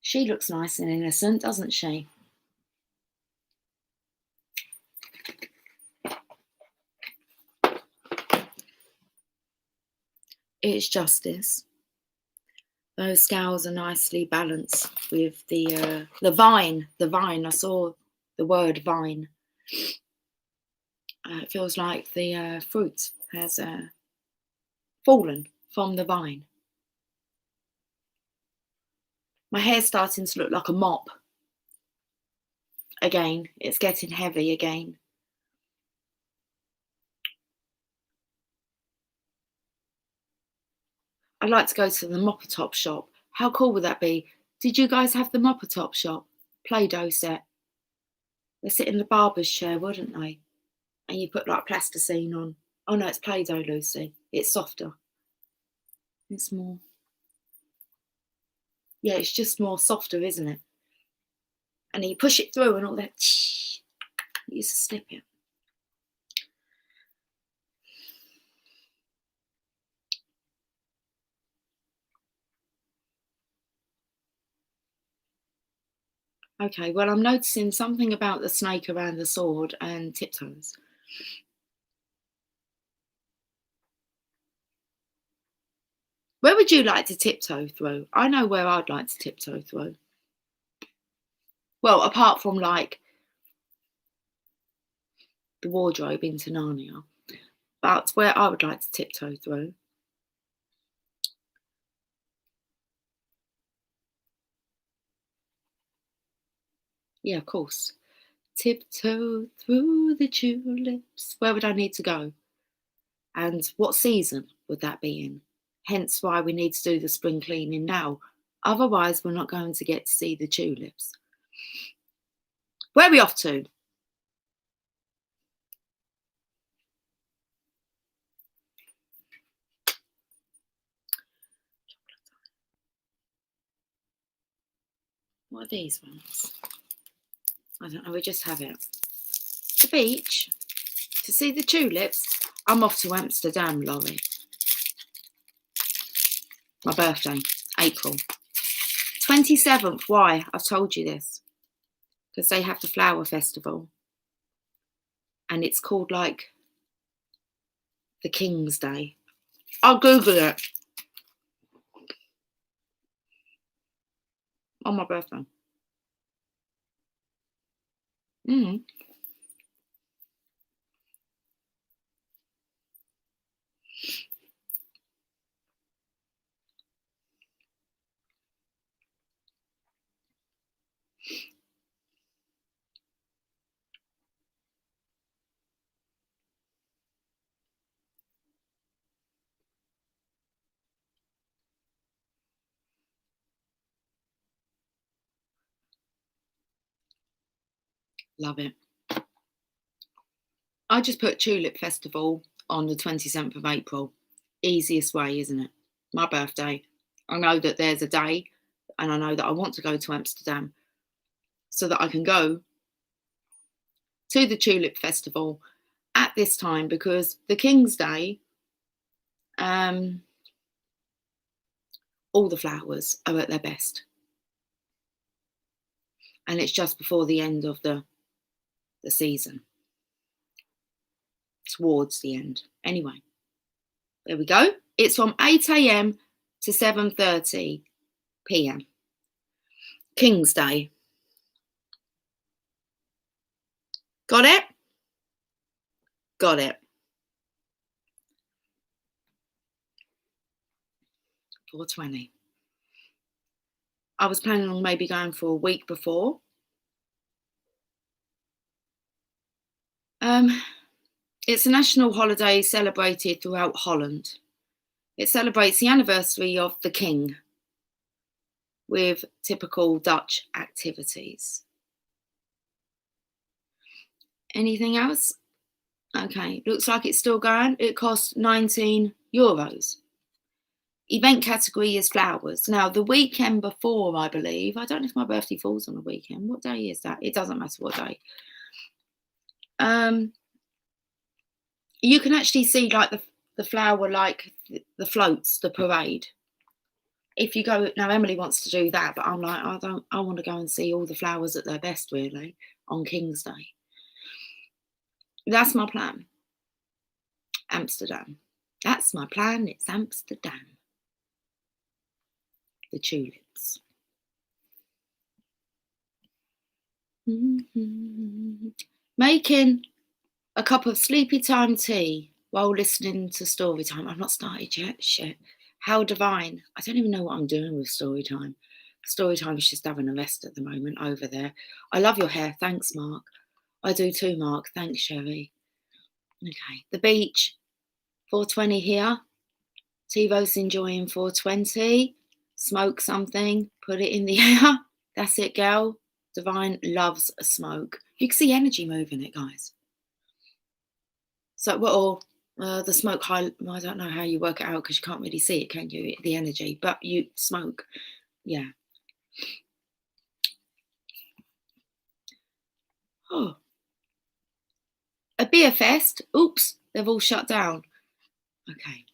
She looks nice and innocent, doesn't she? It's justice. Those scales are nicely balanced with the vine. The vine. I saw the word vine. It feels like the fruit has fallen from the vine. My hair's starting to look like a mop. Again, it's getting heavy again. I'd like to go to the Mop-A-Top shop. How cool would that be? Did you guys have the Mop-A-Top shop Play-Doh set? They sit in the barber's chair, wouldn't they? And you put like plasticine on. Oh no, it's Play-Doh, Lucy. It's softer. It's more. Yeah, it's just more softer, isn't it? And you push it through and all that. You used to slip it. Okay, well, I'm noticing something about the snake around the sword and tiptoes. Where would you like to tiptoe through? I know where I'd like to tiptoe through. Well, apart from like the wardrobe into Narnia, but where I would like to tiptoe through. Yeah, of course. Tiptoe through the tulips. Where would I need to go? And what season would that be in? Hence why we need to do the spring cleaning now. Otherwise, we're not going to get to see the tulips. Where are we off to? What are these ones? I don't know, we just have it. The beach? To see the tulips? I'm off to Amsterdam, Laurie. My birthday, April 27th. Why? I've told you this. Because they have the flower festival. And it's called like the King's Day. I'll Google it. On my birthday. Love it. I just put Tulip Festival on the 27th of April. Easiest way, isn't it? My birthday. I know that there's a day and I know that I want to go to Amsterdam so that I can go to the Tulip Festival at this time because the King's Day, all the flowers are at their best. And it's just before the end of the season. Towards the end. Anyway, there we go. It's from 8 a.m. to 7:30 p.m. King's Day. Got it? Got it. 4:20. I was planning on maybe going for a week before. It's a national holiday celebrated throughout Holland. It celebrates the anniversary of the King with typical Dutch activities. Anything else? Okay, looks like it's still going. It costs €19. Event category is flowers. Now, the weekend before, I believe, I don't know if my birthday falls on a weekend. What day is that? It doesn't matter what day. You can actually see like the flower, like the floats, the parade. If you go now, Emily wants to do that, but I'm like, I want to go and see all the flowers at their best, really, on King's Day. That's my plan. Amsterdam. That's my plan. It's Amsterdam. the tulips. Making a cup of sleepy time tea while listening to story time. I've not started yet. Shit. How divine. I don't even know what I'm doing with story time. Story time is just having a rest at the moment over there. I love your hair. Thanks, Mark. I do too, Mark. Thanks, Sherry. Okay. The beach. 4:20 here. TiVo's enjoying 4:20. Smoke something. Put it in the air. That's it, girl. Divine loves a smoke. You can see energy moving it, guys. So, well, the smoke high, I don't know how you work it out because you can't really see it, can you? The energy, but you smoke. Yeah. Oh. A beer fest. Oops, they've all shut down. Okay.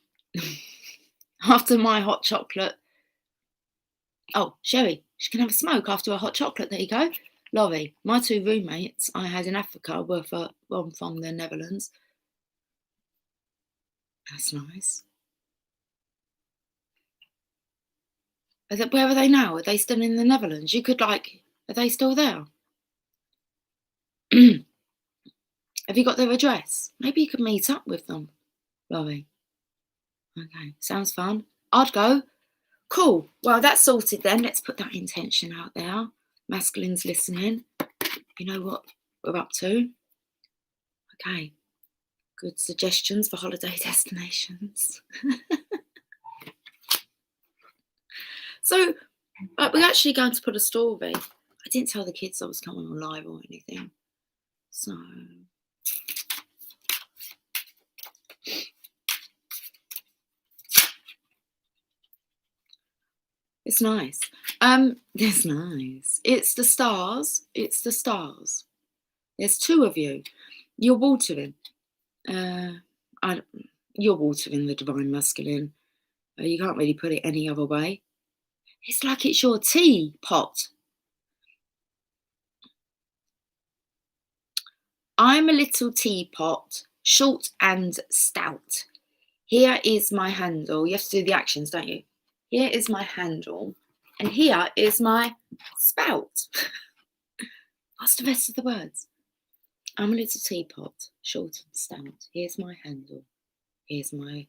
After my hot chocolate. Oh, Sherry, she can have a smoke after a hot chocolate. There you go. Laurie, my 2 roommates I had in Africa were from the Netherlands. That's nice. Where are they now? Are they still in the Netherlands? You could are they still there? Have you got their address? Maybe you could meet up with them, Laurie. Okay, sounds fun. I'd go. Cool. Well, that's sorted then. Let's put that intention out there. Masculine's listening. You know what we're up to. Okay. Good suggestions for holiday destinations. So, we're actually going to put a story. I didn't tell the kids I was coming on live or anything. So, it's nice. It's nice. It's the stars. It's the stars. There's 2 of you. You're watering. You're watering the divine masculine. You can't really put it any other way. It's like it's your teapot. I'm a little teapot, short and stout. Here is my handle. You have to do the actions, don't you? Here is my handle. And here is my spout. What's the rest of the words? I'm a little teapot, short and stout. Here's my handle. Here's my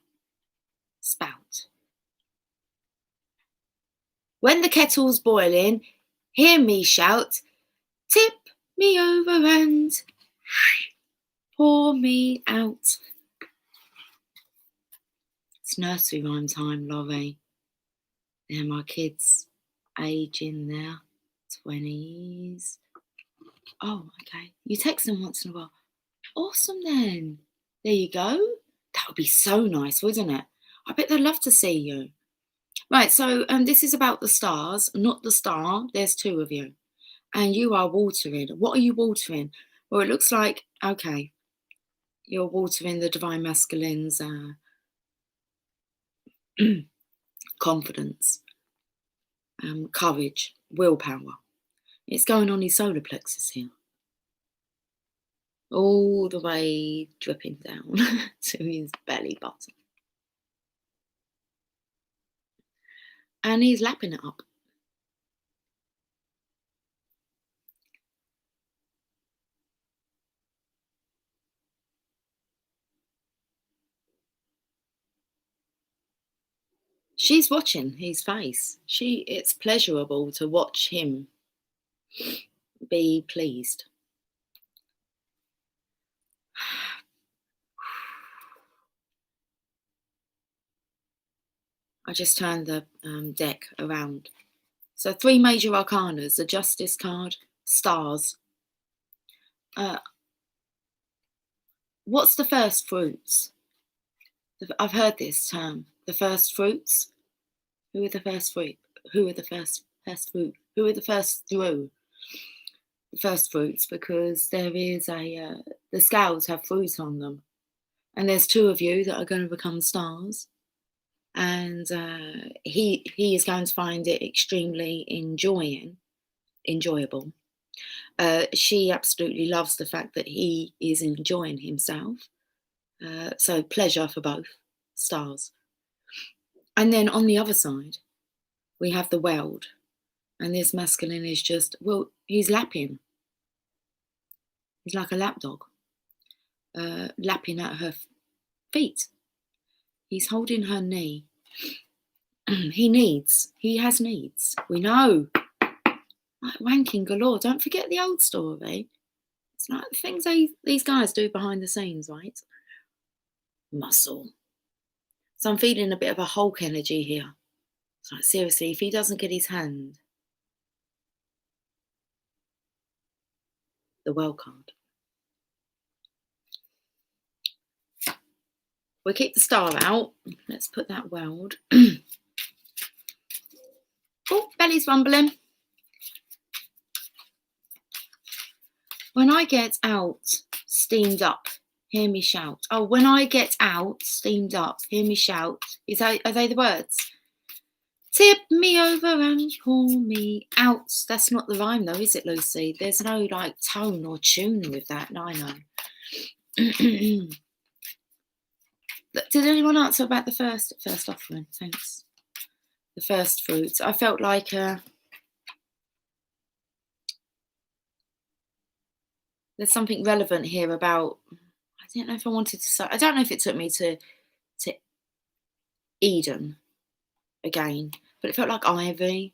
spout. When the kettle's boiling, hear me shout, tip me over and pour me out. It's nursery rhyme time, Laurie. They're my kids, age in their 20s. Oh, okay. You text them once in a while. Awesome then. There you go. That would be so nice, wouldn't it? I bet they'd love to see you. Right, so this is about the stars, not the star. There's 2 of you. And you are watering. What are you watering? Well, it looks like, okay, you're watering the divine masculine's confidence, courage, willpower. It's going on his solar plexus here. All the way dripping down to his belly button. And he's lapping it up. She's watching his face. It's pleasurable to watch him be pleased. I just turned the deck around. So 3 major arcanas, the Justice card, stars. What's the first fruits? I've heard this term, the first fruits. Who are the first fruit? Who are the first fruit? Who are the first through? The first fruits, because there is the scales have fruit on them. And there's 2 of you that are going to become stars. And he is going to find it extremely enjoyable. She absolutely loves the fact that he is enjoying himself. So pleasure for both stars. And then on the other side, we have the weld, and this masculine is just, well, he's lapping. He's like a lapdog, lapping at her feet. He's holding her knee. He has needs. We know. Like wanking galore. Don't forget the old story. It's like the things these guys do behind the scenes, right? Muscle. So I'm feeling a bit of a Hulk energy here. It's like, seriously, if he doesn't get his hand, the well card. We'll keep the star out. Let's put that weld. Oh, belly's rumbling. When I get out, steamed up, hear me shout. Oh, when I get out, steamed up, hear me shout. Are they the words? Tip me over and pull me out. That's not the rhyme though, is it, Lucy? There's no like tone or tune with that. No, I know. Did anyone answer about the first offering? Thanks. The first fruits. I felt like there's something relevant here about, I don't know if I wanted to say, I don't know if it took me to Eden again, but it felt like ivy.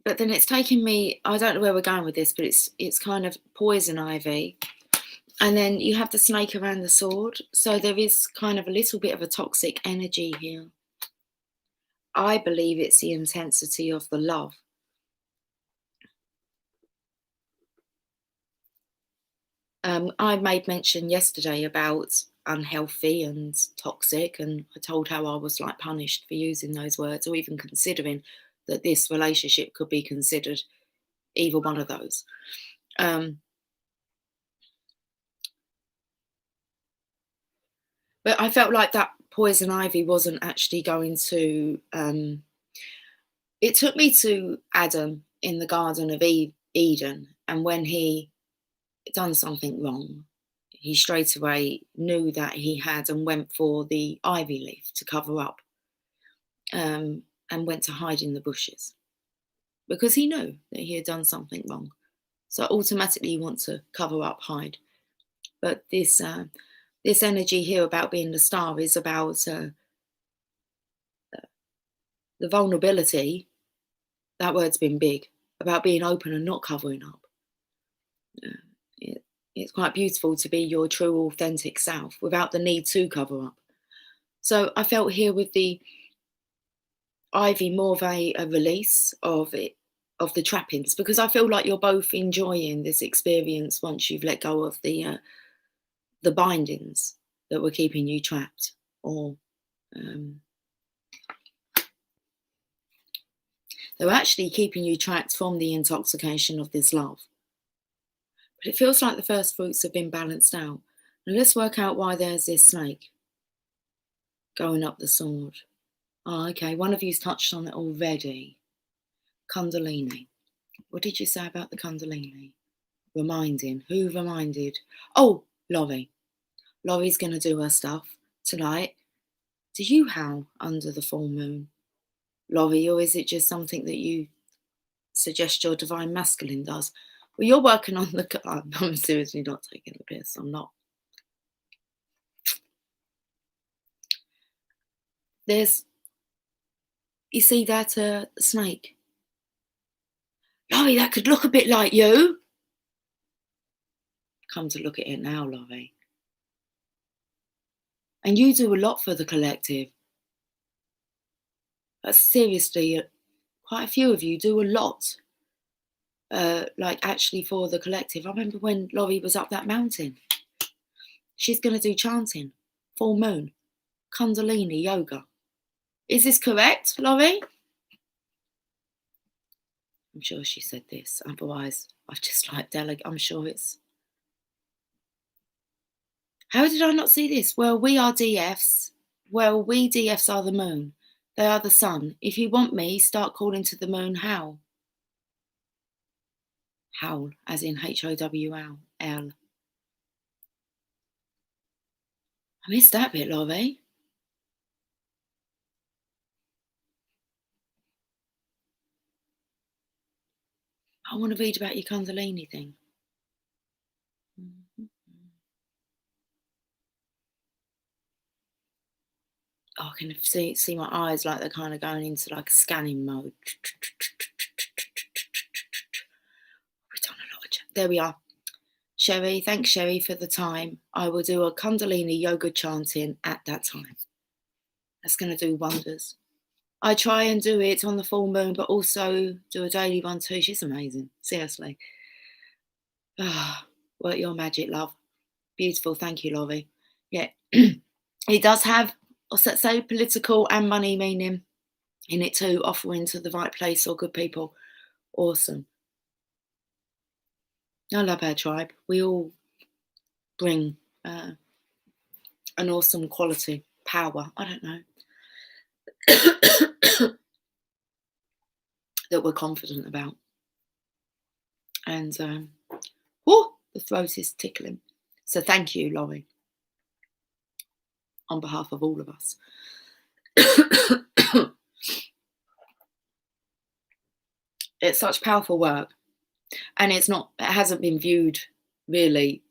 But then it's taking me, I don't know where we're going with this, but it's kind of poison ivy. And then you have the snake around the sword. So there is kind of a little bit of a toxic energy here. I believe it's the intensity of the love. I made mention yesterday about unhealthy and toxic, and I told how I was like punished for using those words, or even considering that this relationship could be considered either one of those. But I felt like that poison ivy wasn't actually going to, it took me to Adam in the Garden of Eden, and when he done something wrong, he straight away knew that he had and went for the ivy leaf to cover up, and went to hide in the bushes because he knew that he had done something wrong. So automatically you want to cover up, hide. But this energy here about being the star is about the vulnerability. That word's been big, about being open and not covering up. It's quite beautiful to be your true, authentic self without the need to cover up. So I felt here with the ivy more of a release of it, of the trappings, because I feel like you're both enjoying this experience once you've let go of the bindings that were keeping you trapped, or they're actually keeping you trapped from the intoxication of this love. But it feels like the first fruits have been balanced out. Now let's work out why there's this snake going up the sword. Oh, okay, one of you's touched on it already. Kundalini. What did you say about the Kundalini? Reminding. Who reminded? Oh, Laurie. Laurie's going to do her stuff tonight. Do you howl under the full moon, Laurie, or is it just something that you suggest your divine masculine does? Well, you're working on the... I'm seriously not taking the piss. I'm not. There's... You see that snake? Laurie, that could look a bit like you. Come to look at it now, Laurie. And you do a lot for the collective. Seriously, quite a few of you do a lot. Like actually for the collective. I remember when Laurie was up that mountain. She's going to do chanting, full moon, Kundalini yoga. Is this correct, Laurie? I'm sure she said this. Otherwise, I just like delegate. I'm sure it's... How did I not see this? Well, we are DFs. Well, we DFs are the moon. They are the sun. If you want me, start calling to the moon, howl. Howl, as in HOWL. I missed that bit, Laurie. I want to read about your Kundalini thing. Oh, I can see my eyes like they're kind of going into like a scanning mode. There we are. Sherry, thanks Sherry for the time. I will do a Kundalini yoga chanting at that time. That's going to do wonders. I try and do it on the full moon, but also do a daily one too. She's amazing. Seriously. Work your magic, love. Beautiful. Thank you, Laurie. Yeah. It does have, let's say, political and money meaning in it too, offering to the right place or good people. Awesome. I love our tribe. We all bring an awesome quality, power, I don't know, that we're confident about. And, the throat is tickling. So thank you, Laurie, on behalf of all of us. It's such powerful work. And it hasn't been viewed really.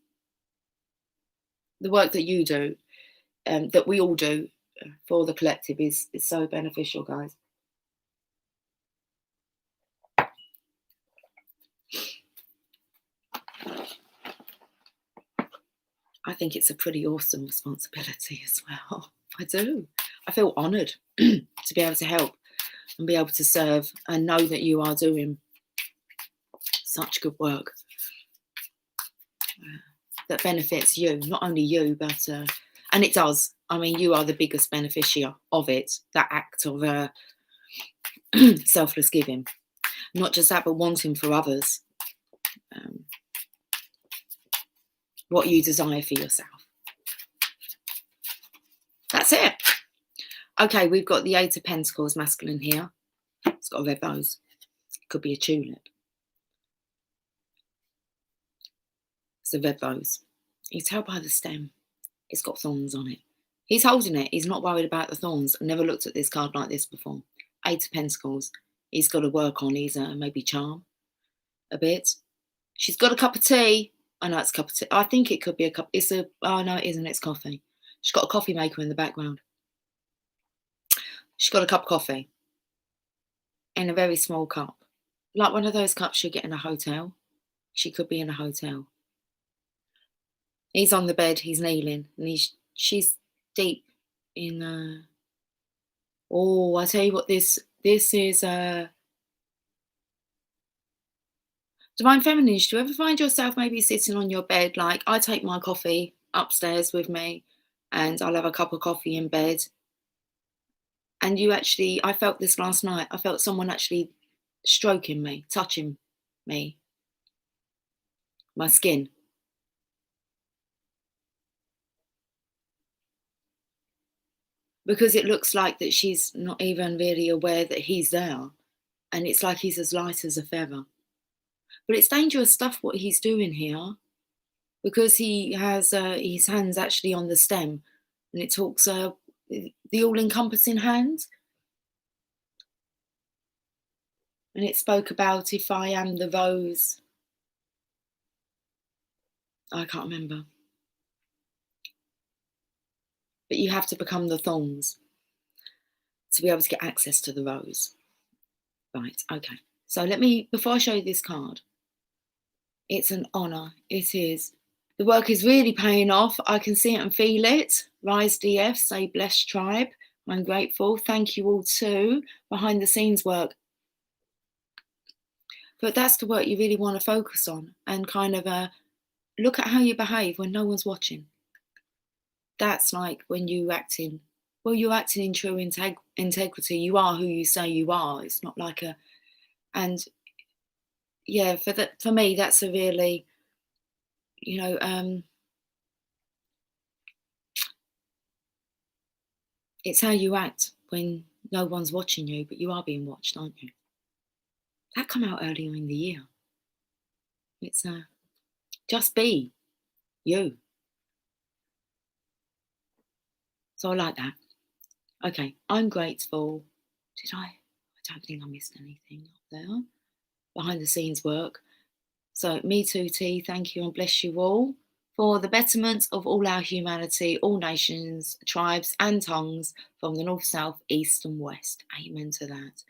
The work that you do, that we all do for the collective is so beneficial, guys. I think it's a pretty awesome responsibility as well. I do. I feel honoured to be able to help and be able to serve and know that you are doing such good work that benefits you, not only you, but, and it does. I mean, you are the biggest beneficiary of it, that act of selfless giving. Not just that, but wanting for others what you desire for yourself. That's it. Okay, we've got the Eight of Pentacles masculine here. It's got a red rose. It could be a tulip. It's a red rose. You can tell by the stem. It's got thorns on it. He's holding it. He's not worried about the thorns. I've never looked at this card like this before. Eight of Pentacles. He's got to work on his maybe charm a bit. She's got a cup of tea. I know it's a cup of tea. I think it could be a cup. Oh no, it isn't. It's coffee. She's got a coffee maker in the background. She's got a cup of coffee in a very small cup. Like one of those cups you get in a hotel. She could be in a hotel. He's on the bed. He's kneeling. And she's deep in... Oh, I tell you what, this is... Divine Feminines, do you ever find yourself maybe sitting on your bed? Like, I take my coffee upstairs with me and I'll have a cup of coffee in bed. And I felt this last night. I felt someone actually stroking me, touching me, my skin. Because it looks like that she's not even really aware that he's there. And it's like he's as light as a feather. But it's dangerous stuff what he's doing here, because he has his hands actually on the stem, and it talks the all-encompassing hand. And it spoke about if I am the rose. I can't remember. But you have to become the thorns to be able to get access to the rose. Right, okay. So before I show you this card, it's an honour. It is. The work is really paying off. I can see it and feel it. Rise DF, say blessed tribe. I'm grateful. Thank you all too. Behind the scenes work. But that's the work you really want to focus on, and kind of look at how you behave when no one's watching. That's like when you're acting in true integrity. You are who you say you are. It's not like and yeah, for me, that's a really, it's how you act when no one's watching you, but you are being watched, aren't you? That come out earlier in the year. It's just be you. So I like that. Okay, I'm grateful. I don't think I missed anything up there. behind the scenes work. So, Me Too Tea, thank you and bless you all for the betterment of all our humanity, all nations, tribes, and tongues from the north, south, east, and west. Amen to that.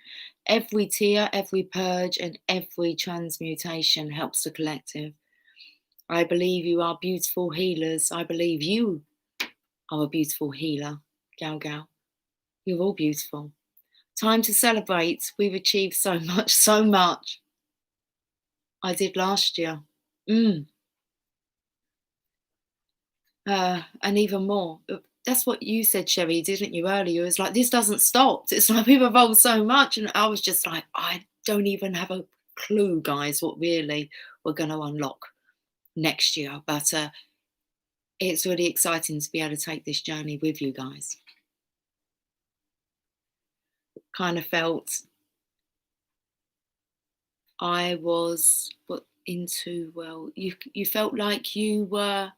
Every tear, every purge, and every transmutation helps the collective. I believe you are beautiful healers. I believe you are a beautiful healer. Gal Gal, you're all beautiful. Time to celebrate. We've achieved so much, so much. I did last year. And even more. That's what you said, Sherry, didn't you, earlier? It was like, this doesn't stop. It's like we've evolved so much. And I was just like, I don't even have a clue, guys, what really we're going to unlock next year. But it's really exciting to be able to take this journey with you guys. Kind of felt I was into, well, you felt like you were,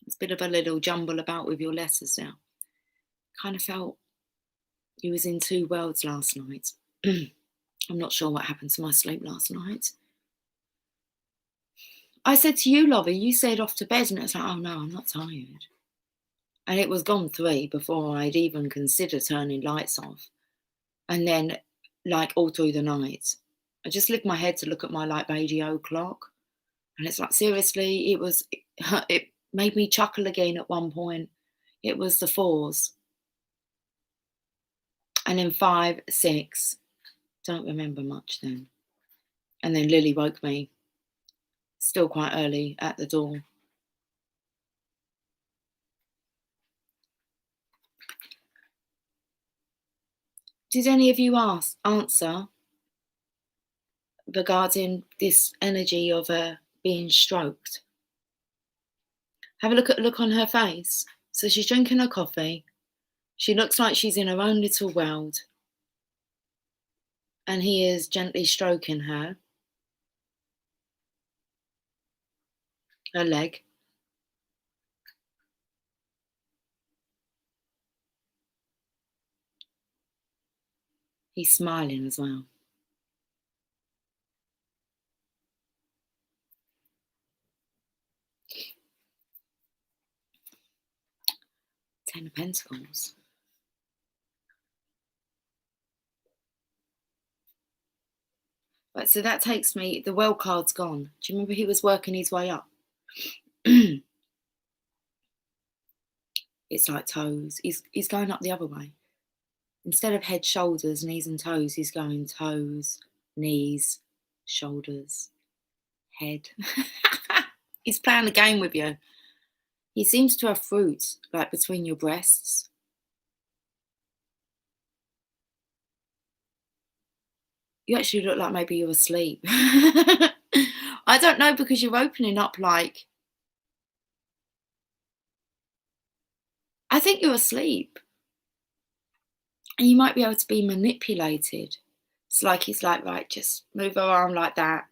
it's a bit of a little jumble about with your letters now. Kind of felt you was in two worlds last night. I'm not sure what happened to my sleep last night. I said to you, Lovey, you said off to bed, and it's like, oh no, I'm not tired. And it was gone 3 before I'd even considered turning lights off. And then, like, all through the night, I just lift my head to look at my like radio clock, and it's like, seriously, it made me chuckle again at one point. It was the 4s. And then 5, 6. Don't remember much then. And then Lily woke me, still quite early, at the door. Did any of you answer regarding this energy of her being stroked? Have a look on her face. So she's drinking her coffee. She looks like she's in her own little world. And he is gently stroking her leg. He's smiling as well. Ten of Pentacles. Right, so that takes me, the Well card's gone. Do you remember he was working his way up? It's like toes. He's going up the other way. Instead of head, shoulders, knees and toes, he's going toes, knees, shoulders, head. He's playing a game with you. He seems to have fruit, like between your breasts. You actually look like maybe you're asleep. I don't know, because you're opening up like, I think you're asleep. And you might be able to be manipulated. It's like he's like, right, just move her arm like that.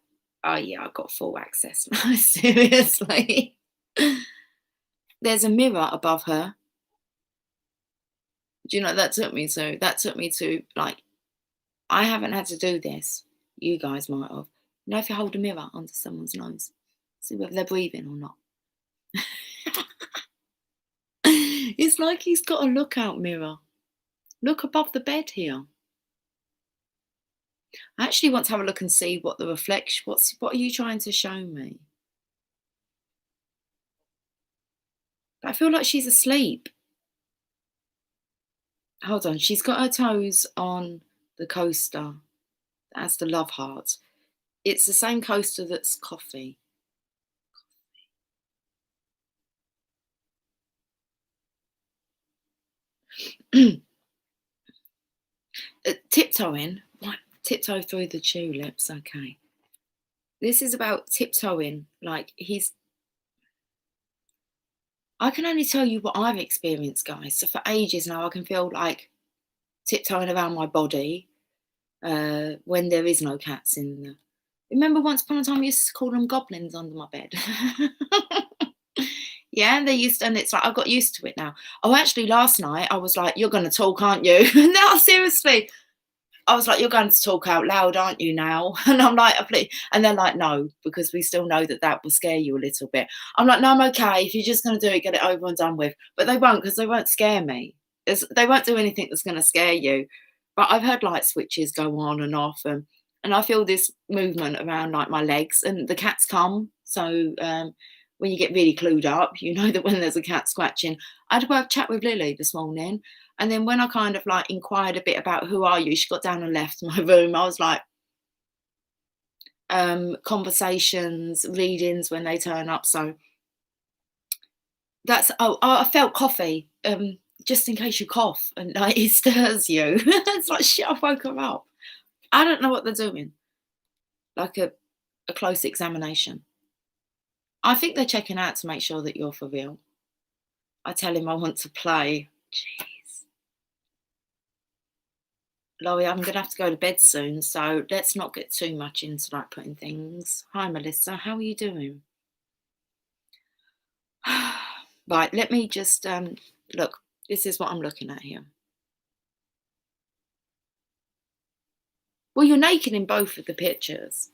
Oh yeah, I've got full access now. Seriously. There's a mirror above her. Do you know what that took me to? That took me to, like, I haven't had to do this. You guys might have. You know, if you hold a mirror under someone's nose, see whether they're breathing or not. It's like he's got a lookout mirror. Look above the bed here. I actually want to have a look and see what the reflection, what are you trying to show me? I feel like she's asleep. Hold on, she's got her toes on the coaster. That's the love heart. It's the same coaster that's coffee. Tiptoeing. What? Tiptoe through the tulips. Okay. This is about tiptoeing. Like I can only tell you what I've experienced, guys. So for ages now, I can feel like tiptoeing around my body when there is no cats in there. Remember once upon a time I used to call them goblins under my bed? Yeah, they used to, and it's like, I got used to it now. Oh, actually, last night I was like, you're going to talk, aren't you? No, seriously. I was like, "You're going to talk out loud, aren't you now?" And I'm like, "Please." And they're like, "No, because we still know that that will scare you a little bit." I'm like, "No, I'm okay. If you're just going to do it, get it over and done with." But they won't, because they won't scare me. They won't do anything that's going to scare you. But I've heard light switches go on and off, and I feel this movement around like my legs, and the cats come. So when you get really clued up, you know that when there's a cat scratching. I had a chat with Lily this morning, and then when I kind of like inquired a bit about who are you, she got down and left my room. I was like, conversations, readings when they turn up. So that's I felt coffee. Just in case you cough and like it stirs you. It's like shit, I woke her up. I don't know what they're doing. Like a close examination. I think they're checking out to make sure that you're for real. I tell him I want to play. Jeez. Laurie, I'm gonna have to go to bed soon, so let's not get too much into like putting things. Hi Melissa, how are you doing? Right, let me just look. This is what I'm looking at here. Well, you're naked in both of the pictures.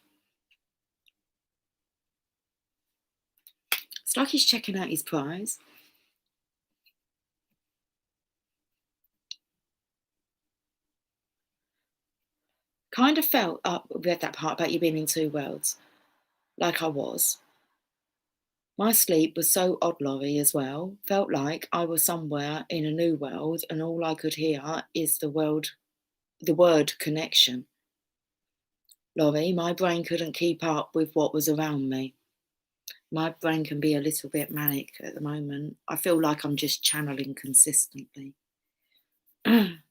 It's like he's checking out his prize. Kind of felt read that part about you being in two worlds, like I was. My sleep was so odd, Laurie, as well. Felt like I was somewhere in a new world, and all I could hear is the word connection. Laurie, my brain couldn't keep up with what was around me. My brain can be a little bit manic at the moment. I feel like I'm just channeling consistently.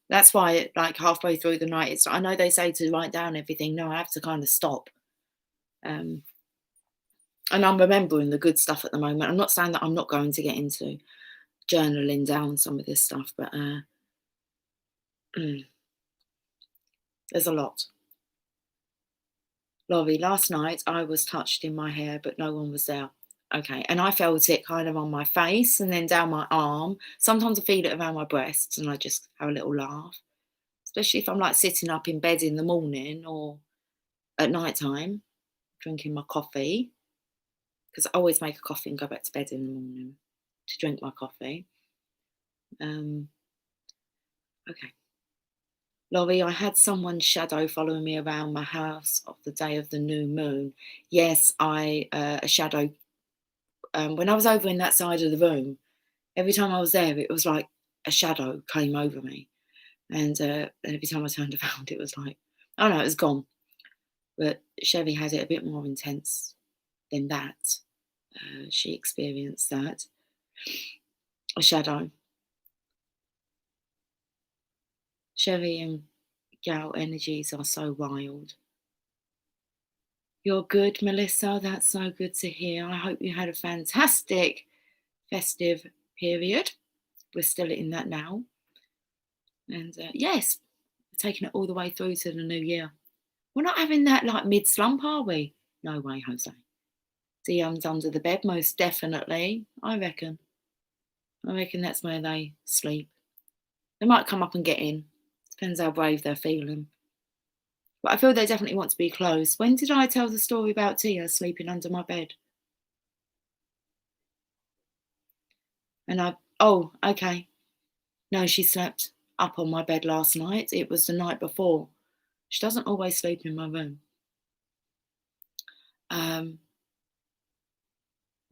That's why, like halfway through the night, I know they say to write down everything. No, I have to kind of stop. Um, and I'm remembering the good stuff at the moment. I'm not saying that I'm not going to get into journaling down some of this stuff, but there's a lot. Laurie, last night I was touched in my hair, but no one was there. Okay, and I felt it kind of on my face and then down my arm. Sometimes I feel it around my breasts, and I just have a little laugh, especially if I'm like sitting up in bed in the morning or at night time, drinking my coffee, because I always make a coffee and go back to bed in the morning to drink my coffee. Okay. Laurie, I had someone's shadow following me around my house of the day of the new moon. Yes, a shadow. When I was over in that side of the room, every time I was there, it was like a shadow came over me. And every time I turned around, it was like, oh no, it was gone. But Chevy had it a bit more intense than that. She experienced that. A shadow. Chevy and Gal energies are so wild. You're good, Melissa. That's so good to hear. I hope you had a fantastic festive period. We're still in that now. And yes, we're taking it all the way through to the new year. We're not having that like mid slump, are we? No way, Jose. Dion's under the bed, most definitely. I reckon. I reckon that's where they sleep. They might come up and get in. Depends how brave they're feeling. But I feel they definitely want to be close. When did I tell the story about Tia sleeping under my bed? Oh, okay. No, she slept up on my bed last night. It was the night before. She doesn't always sleep in my room.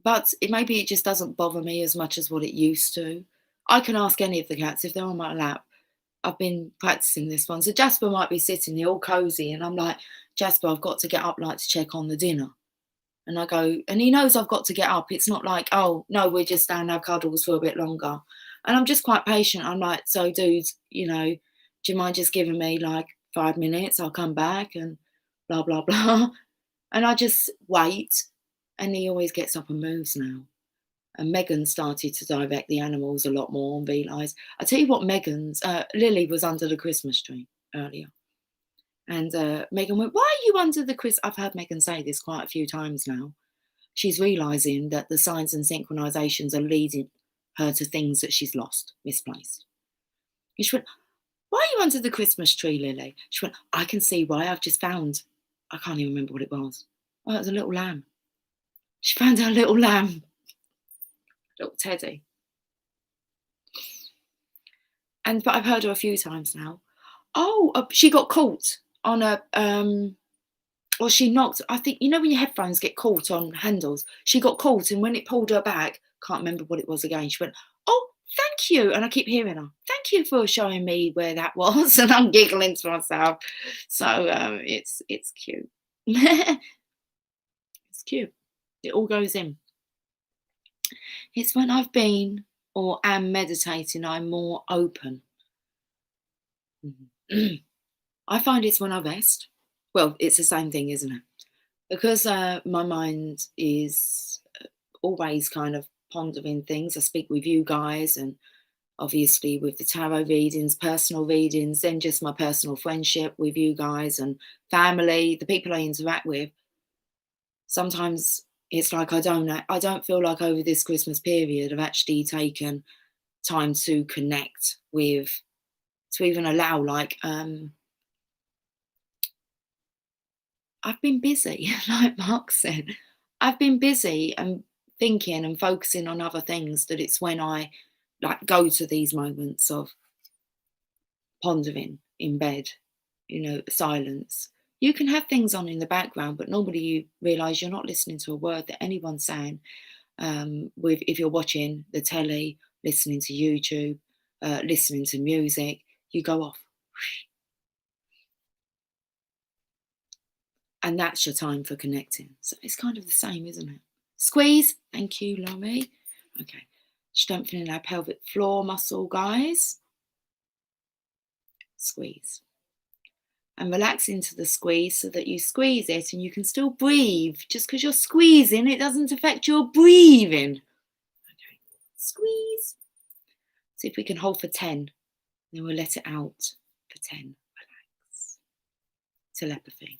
But maybe it just doesn't bother me as much as what it used to. I can ask any of the cats if they're on my lap. I've been practicing this one. So Jasper might be sitting there all cozy, and I'm like, Jasper, I've got to get up like to check on the dinner. And I go, and he knows I've got to get up. It's not like, oh, no, we're just staying our cuddles for a bit longer. And I'm just quite patient. I'm like, so, dude, do you mind just giving me like 5 minutes? I'll come back and blah, blah, blah. And I just wait. And he always gets up and moves now. And Megan started to direct the animals a lot more and realise. I tell you what, Lily was under the Christmas tree earlier. And Megan went, why are you under the Christmas? I've heard Megan say this quite a few times now. She's realising that the signs and synchronisations are leading her to things that she's lost, misplaced. And she went, why are you under the Christmas tree, Lily? She went, I can see why. I've just found, I can't even remember what it was. Oh, it was a little lamb. She found her little lamb, little teddy. But I've heard her a few times now. Oh, she got caught on a, or she knocked, I think, you know when your headphones get caught on handles? She got caught, and when it pulled her back, can't remember what it was again, she went, oh, thank you. And I keep hearing her, thank you for showing me where that was. And I'm giggling to myself. So it's cute. It's cute. It all goes in. It's when I've been or am meditating, I'm more open. I find it's when I rest. Well, it's the same thing, isn't it? Because my mind is always kind of pondering things. I speak with you guys, and obviously with the tarot readings, personal readings, then just my personal friendship with you guys and family, the people I interact with. Sometimes it's like I don't feel like over this Christmas period I've actually taken time to connect with, to even allow, like, I've been busy, like Mark said. I've been busy and thinking and focusing on other things, that it's when I like go to these moments of pondering in bed, silence. You can have things on in the background, but normally you realise you're not listening to a word that anyone's saying. If you're watching the telly, listening to YouTube, listening to music, you go off. And that's your time for connecting. So it's kind of the same, isn't it? Squeeze. Thank you, Laurie. Okay. Strengthening our pelvic floor muscle, guys. Squeeze. And relax into the squeeze so that you squeeze it and you can still breathe. Just because you're squeezing, it doesn't affect your breathing. Okay. Squeeze. See if we can hold for 10. Then we'll let it out for 10. Relax. Telepathy.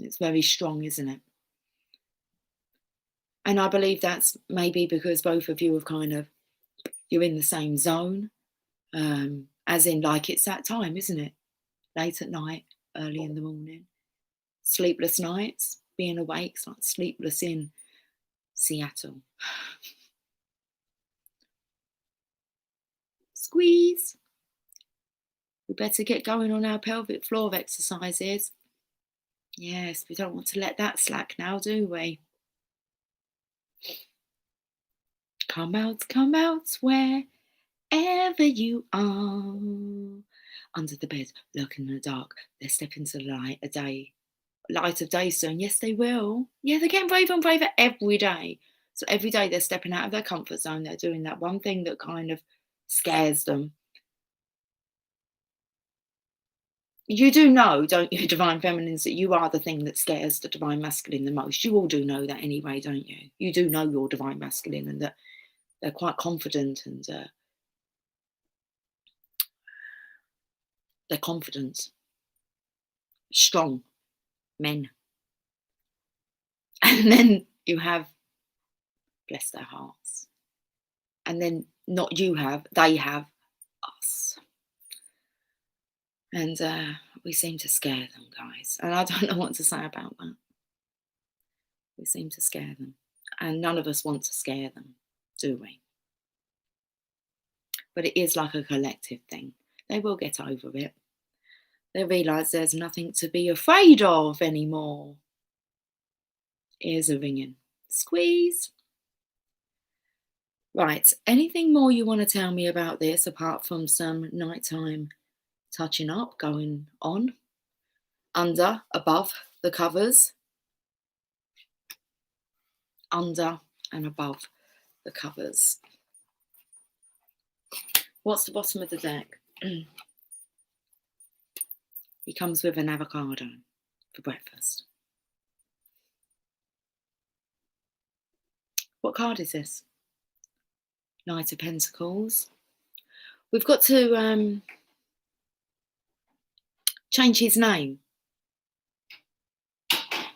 It's very strong, isn't it? And I believe that's maybe because both of you have you're in the same zone, as in, like, it's that time, isn't it? Late at night, early in the morning. Sleepless nights, being awake, it's like sleepless in Seattle. Squeeze. We better get going on our pelvic floor exercises. Yes, we don't want to let that slack now, do we? Come out, wherever you are. Under the bed, look in the dark. They step into the light of day soon. Yes, they will. Yeah, they're getting braver and braver every day. So every day they're stepping out of their comfort zone. They're doing that one thing that kind of scares them. You do know, don't you, Divine Feminines, that you are the thing that scares the Divine Masculine the most. You all do know that anyway, don't you? You do know your Divine Masculine, and that they're quite confident, and they're confident, strong men. And then you have, bless their hearts, and then not you have, they have us. And we seem to scare them, guys. And I don't know what to say about that. We seem to scare them. And none of us want to scare them, do we? But it is like a collective thing. They will get over it. They realise there's nothing to be afraid of anymore. Ears are ringing. Squeeze. Right. Anything more you want to tell me about this, apart from some nighttime touching up going on? Under, above the covers. Under and above the covers. What's the bottom of the deck? He comes with an avocado for breakfast. What card is this? Knight of Pentacles. We've got to change his name.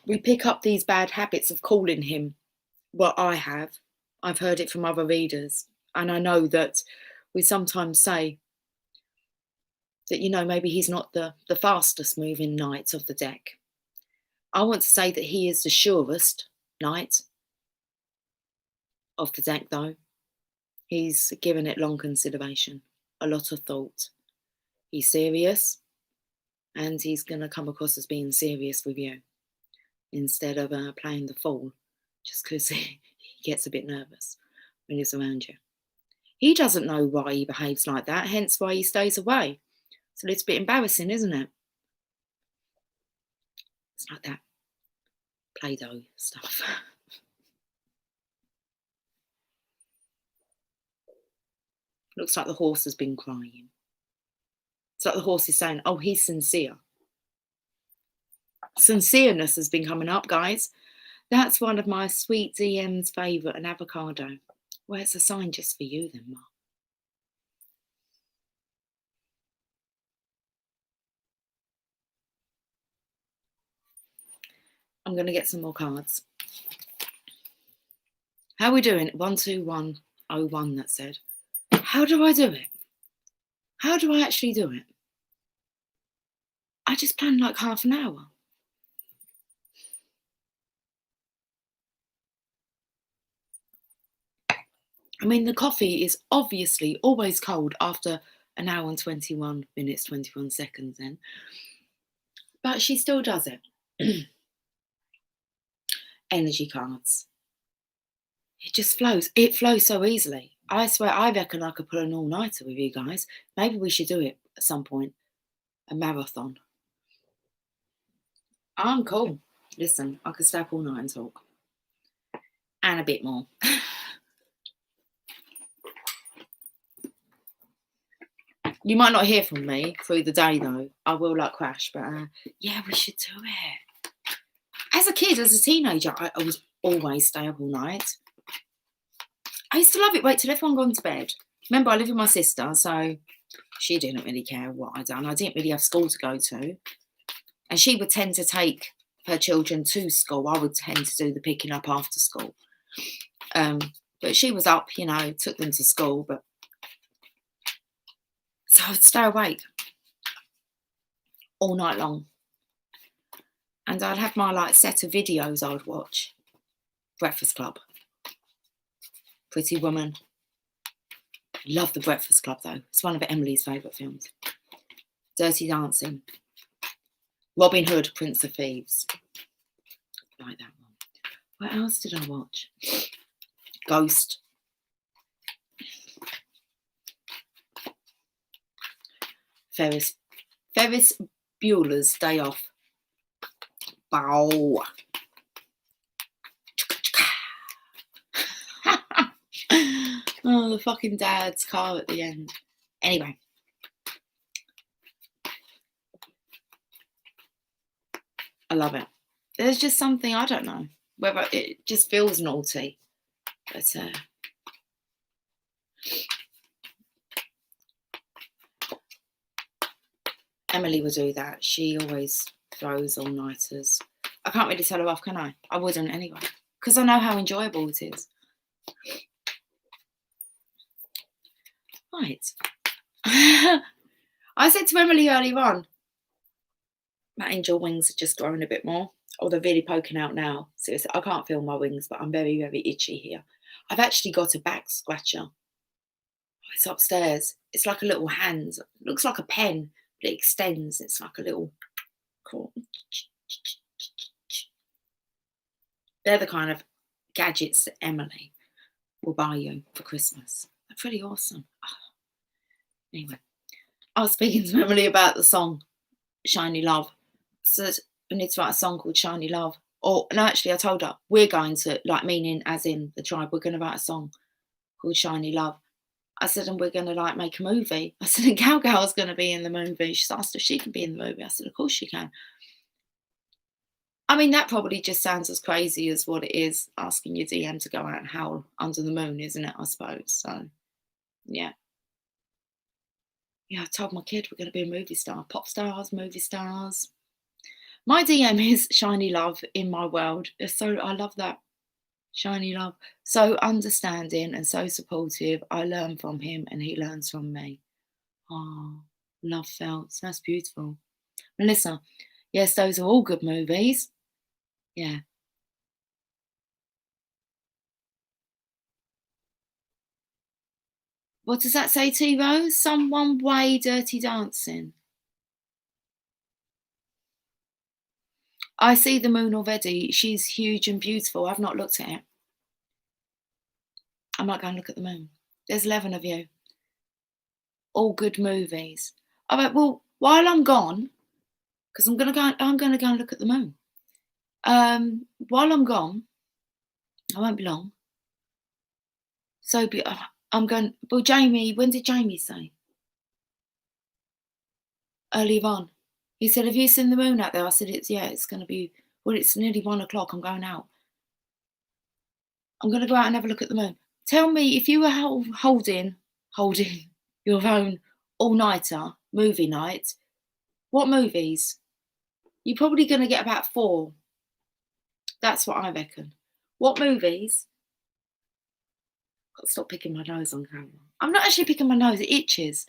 We pick up these bad habits of calling him what I have. I've heard it from other readers. And I know that we sometimes say, that, maybe he's not the fastest moving knight of the deck. I want to say that he is the surest knight of the deck, though. He's given it long consideration, a lot of thought. He's serious, and he's going to come across as being serious with you instead of playing the fool just because he gets a bit nervous when he's around you. He doesn't know why he behaves like that, hence why he stays away. It's a little bit embarrassing, isn't it? It's like that Play-Doh stuff. Looks like the horse has been crying. It's like the horse is saying, oh, he's sincere. Sincereness has been coming up, guys. That's one of my sweet DM's favourite, an avocado. Well, it's a sign just for you then, Mark. I'm going to get some more cards. How are we doing? 12101, that said. How do I do it? How do I actually do it? I just planned like half an hour. I mean, the coffee is obviously always cold after an hour and 21 minutes, 21 seconds then. But she still does it. Energy cards. It just flows. It flows so easily. I swear, I reckon I could put an all-nighter with you guys. Maybe we should do it at some point. A marathon. I'm cool. Listen, I could stay up all night and talk. And a bit more. You might not hear from me through the day, though. I will crash, but yeah, we should do it. As a kid, as a teenager, I was always stay up all night. I used to love it. Wait till everyone gone to bed. Remember, I live with my sister, so she didn't really care what I'd done. I didn't really have school to go to. And she would tend to take her children to school. I would tend to do the picking up after school. But she was up, took them to school. But so I'd stay awake all night long. And I'd have my set of videos I would watch. Breakfast Club. Pretty Woman. Love The Breakfast Club, though. It's one of Emily's favourite films. Dirty Dancing. Robin Hood, Prince of Thieves. Like that one. What else did I watch? Ghost. Ferris Bueller's Day Off. Bow. Oh, the fucking dad's car at the end. Anyway. I love it. There's just something, I don't know, whether it just feels naughty. But Emily will do that. She always throws all-nighters. I can't really tell her off, can I? I wouldn't anyway. Because I know how enjoyable it is. Right. I said to Emily earlier on, my angel wings are just growing a bit more. Or they're really poking out now. Seriously, I can't feel my wings, but I'm very, very itchy here. I've actually got a back scratcher. It's upstairs. It's like a little hand. It looks like a pen, but it extends. It's like a little claw. They're the kind of gadgets that Emily will buy you for Christmas. They're pretty awesome. Anyway, I was speaking to Emily about the song Shiny Love. So we need to write a song called Shiny Love. Or no, actually, I told her we're going to, meaning as in the tribe, we're going to write a song called Shiny Love. I said, and we're going to make a movie. I said, and Gal Gal's going to be in the movie. She's asked if she can be in the movie. I said, of course she can. I mean, that probably just sounds as crazy as what it is asking your DM to go out and howl under the moon, isn't it? I suppose. So, yeah. Yeah, I told my kid we're going to be a movie star. Pop stars, movie stars. My DM is Shiny Love in my world. So I love that. Shiny Love. So understanding and so supportive. I learn from him and he learns from me. Oh. Love Felts. That's beautiful. Melissa, yes, those are all good movies. Yeah. What does that say, T Rose? Someone way Dirty Dancing. I see the moon already. She's huge and beautiful. I've not looked at it. I might go and look at the moon. There's 11 of you. All good movies. All right, well, while I'm gone, because I'm gonna go and look at the moon. While I'm gone, I won't be long. So I'm going. Well, Jamie, when did Jamie say? Earlier on, he said, "Have you seen the moon out there?" I said, It's going to be. Well, it's nearly 1 o'clock. I'm going out. I'm going to go out and have a look at the moon. Tell me, if you were holding your own all-nighter movie night, what movies? You're probably going to get about 4. That's what I reckon. What movies? Got to stop picking my nose on camera. I'm not actually picking my nose; it itches.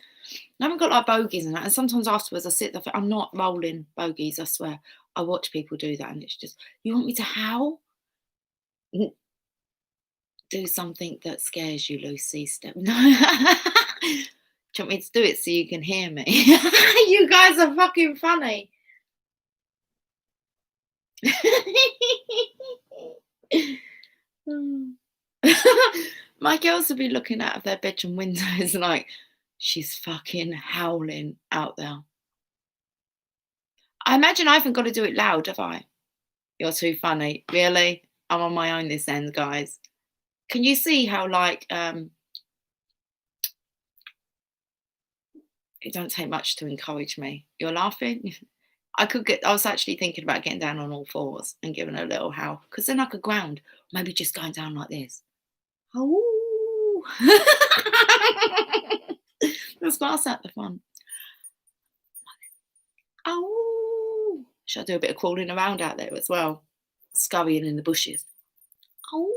I haven't got like bogies and that. And sometimes afterwards, I sit there. I'm not rolling bogies. I swear. I watch people do that, and it's just, you want me to howl? Do something that scares you, Lucy. Step. No. Do you want me to do it so you can hear me? You guys are fucking funny. My girls will be looking out of their bedroom windows like, she's fucking howling out there. I imagine I haven't got to do it loud, have I? You're too funny. Really? I'm on my own this end, guys. Can you see how, like, it don't take much to encourage me? You're laughing? I was actually thinking about getting down on all fours and giving a little howl, because then I could ground. Maybe just going down like this. Oh. That's why I sat at the front. Oh. Should I do a bit of crawling around out there as well? Scurrying in the bushes. Oh.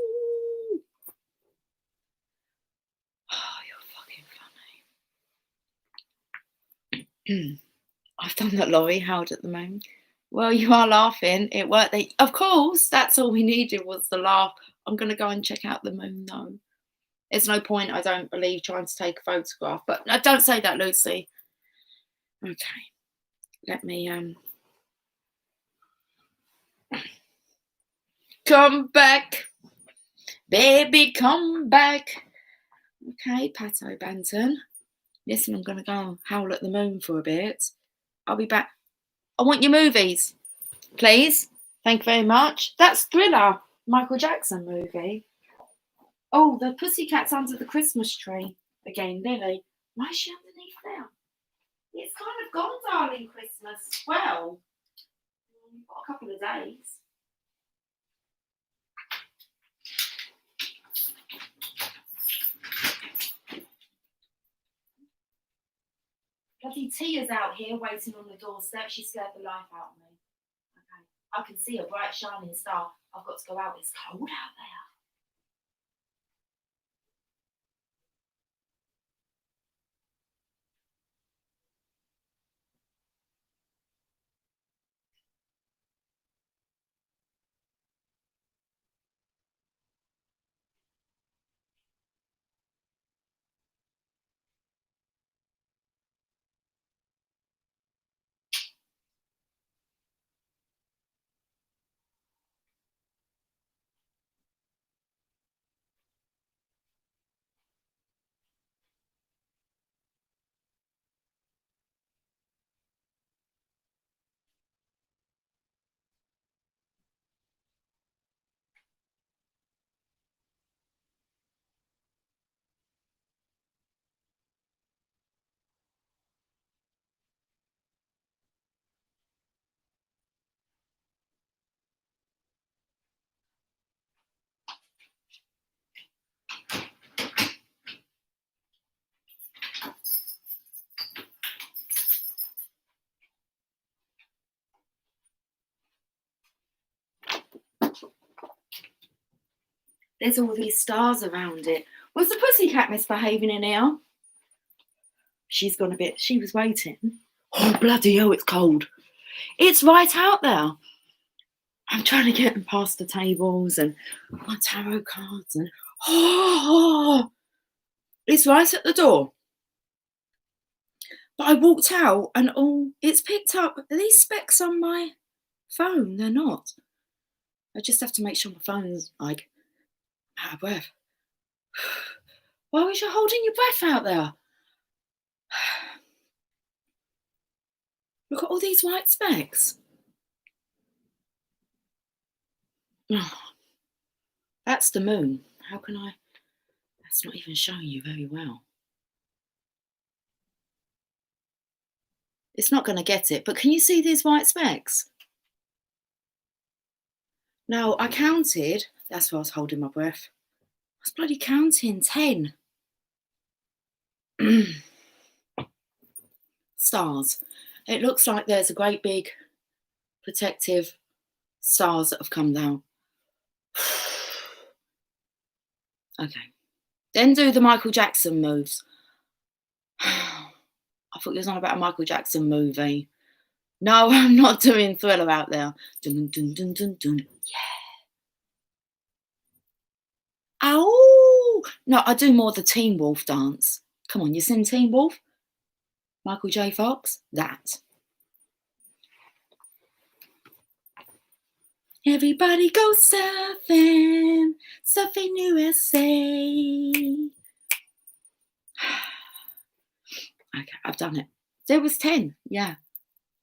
Oh, you're fucking funny. I've done that, Laurie. Howled at the moment. Well, you are laughing. It worked. Of course, that's all we needed was the laugh. I'm going to go and check out the moon, though. There's no point, I don't believe, trying to take a photograph. But no, don't say that, Lucy. Okay. Let me come back. Baby, come back. Okay, Pato Banton. Listen, I'm going to go and howl at the moon for a bit. I'll be back. I want your movies, please. Thank you very much. That's Thriller, Michael Jackson movie. Oh, the Pussycat's under the Christmas tree again, Lily. Why is she underneath there? It's kind of gone, darling, Christmas. Well, we've got a couple of days. Bloody Tia's out here waiting on the doorstep. She scared the life out of me. Okay. I can see a bright shining star. I've got to go out. It's cold out there. There's all these stars around it. Was the pussycat misbehaving in here? She's gone a bit. She was waiting. Oh, bloody hell, it's cold. It's right out there. I'm trying to get them past the tables and my tarot cards and it's right at the door. But I walked out and it's picked up. Are these specks on my phone? They're not. I just have to make sure my phone's like out of breath. Why was you holding your breath out there? Look at all these white specks. Oh, that's the moon. How can I? That's not even showing you very well. It's not going to get it, but can you see these white specks? Now, I counted. That's why I was holding my breath. I was bloody counting 10. Stars. It looks like there's a great big protective stars that have come down. Okay. Then do the Michael Jackson moves. I thought you was on about a Michael Jackson movie. No, I'm not doing Thriller out there. Dun, dun, dun, dun, dun. Yeah. Oh! No, I do more the Teen Wolf dance. Come on, you seen Teen Wolf? Michael J. Fox? That. Everybody go surfing, surfing USA. Okay, I've done it. There was 10, yeah.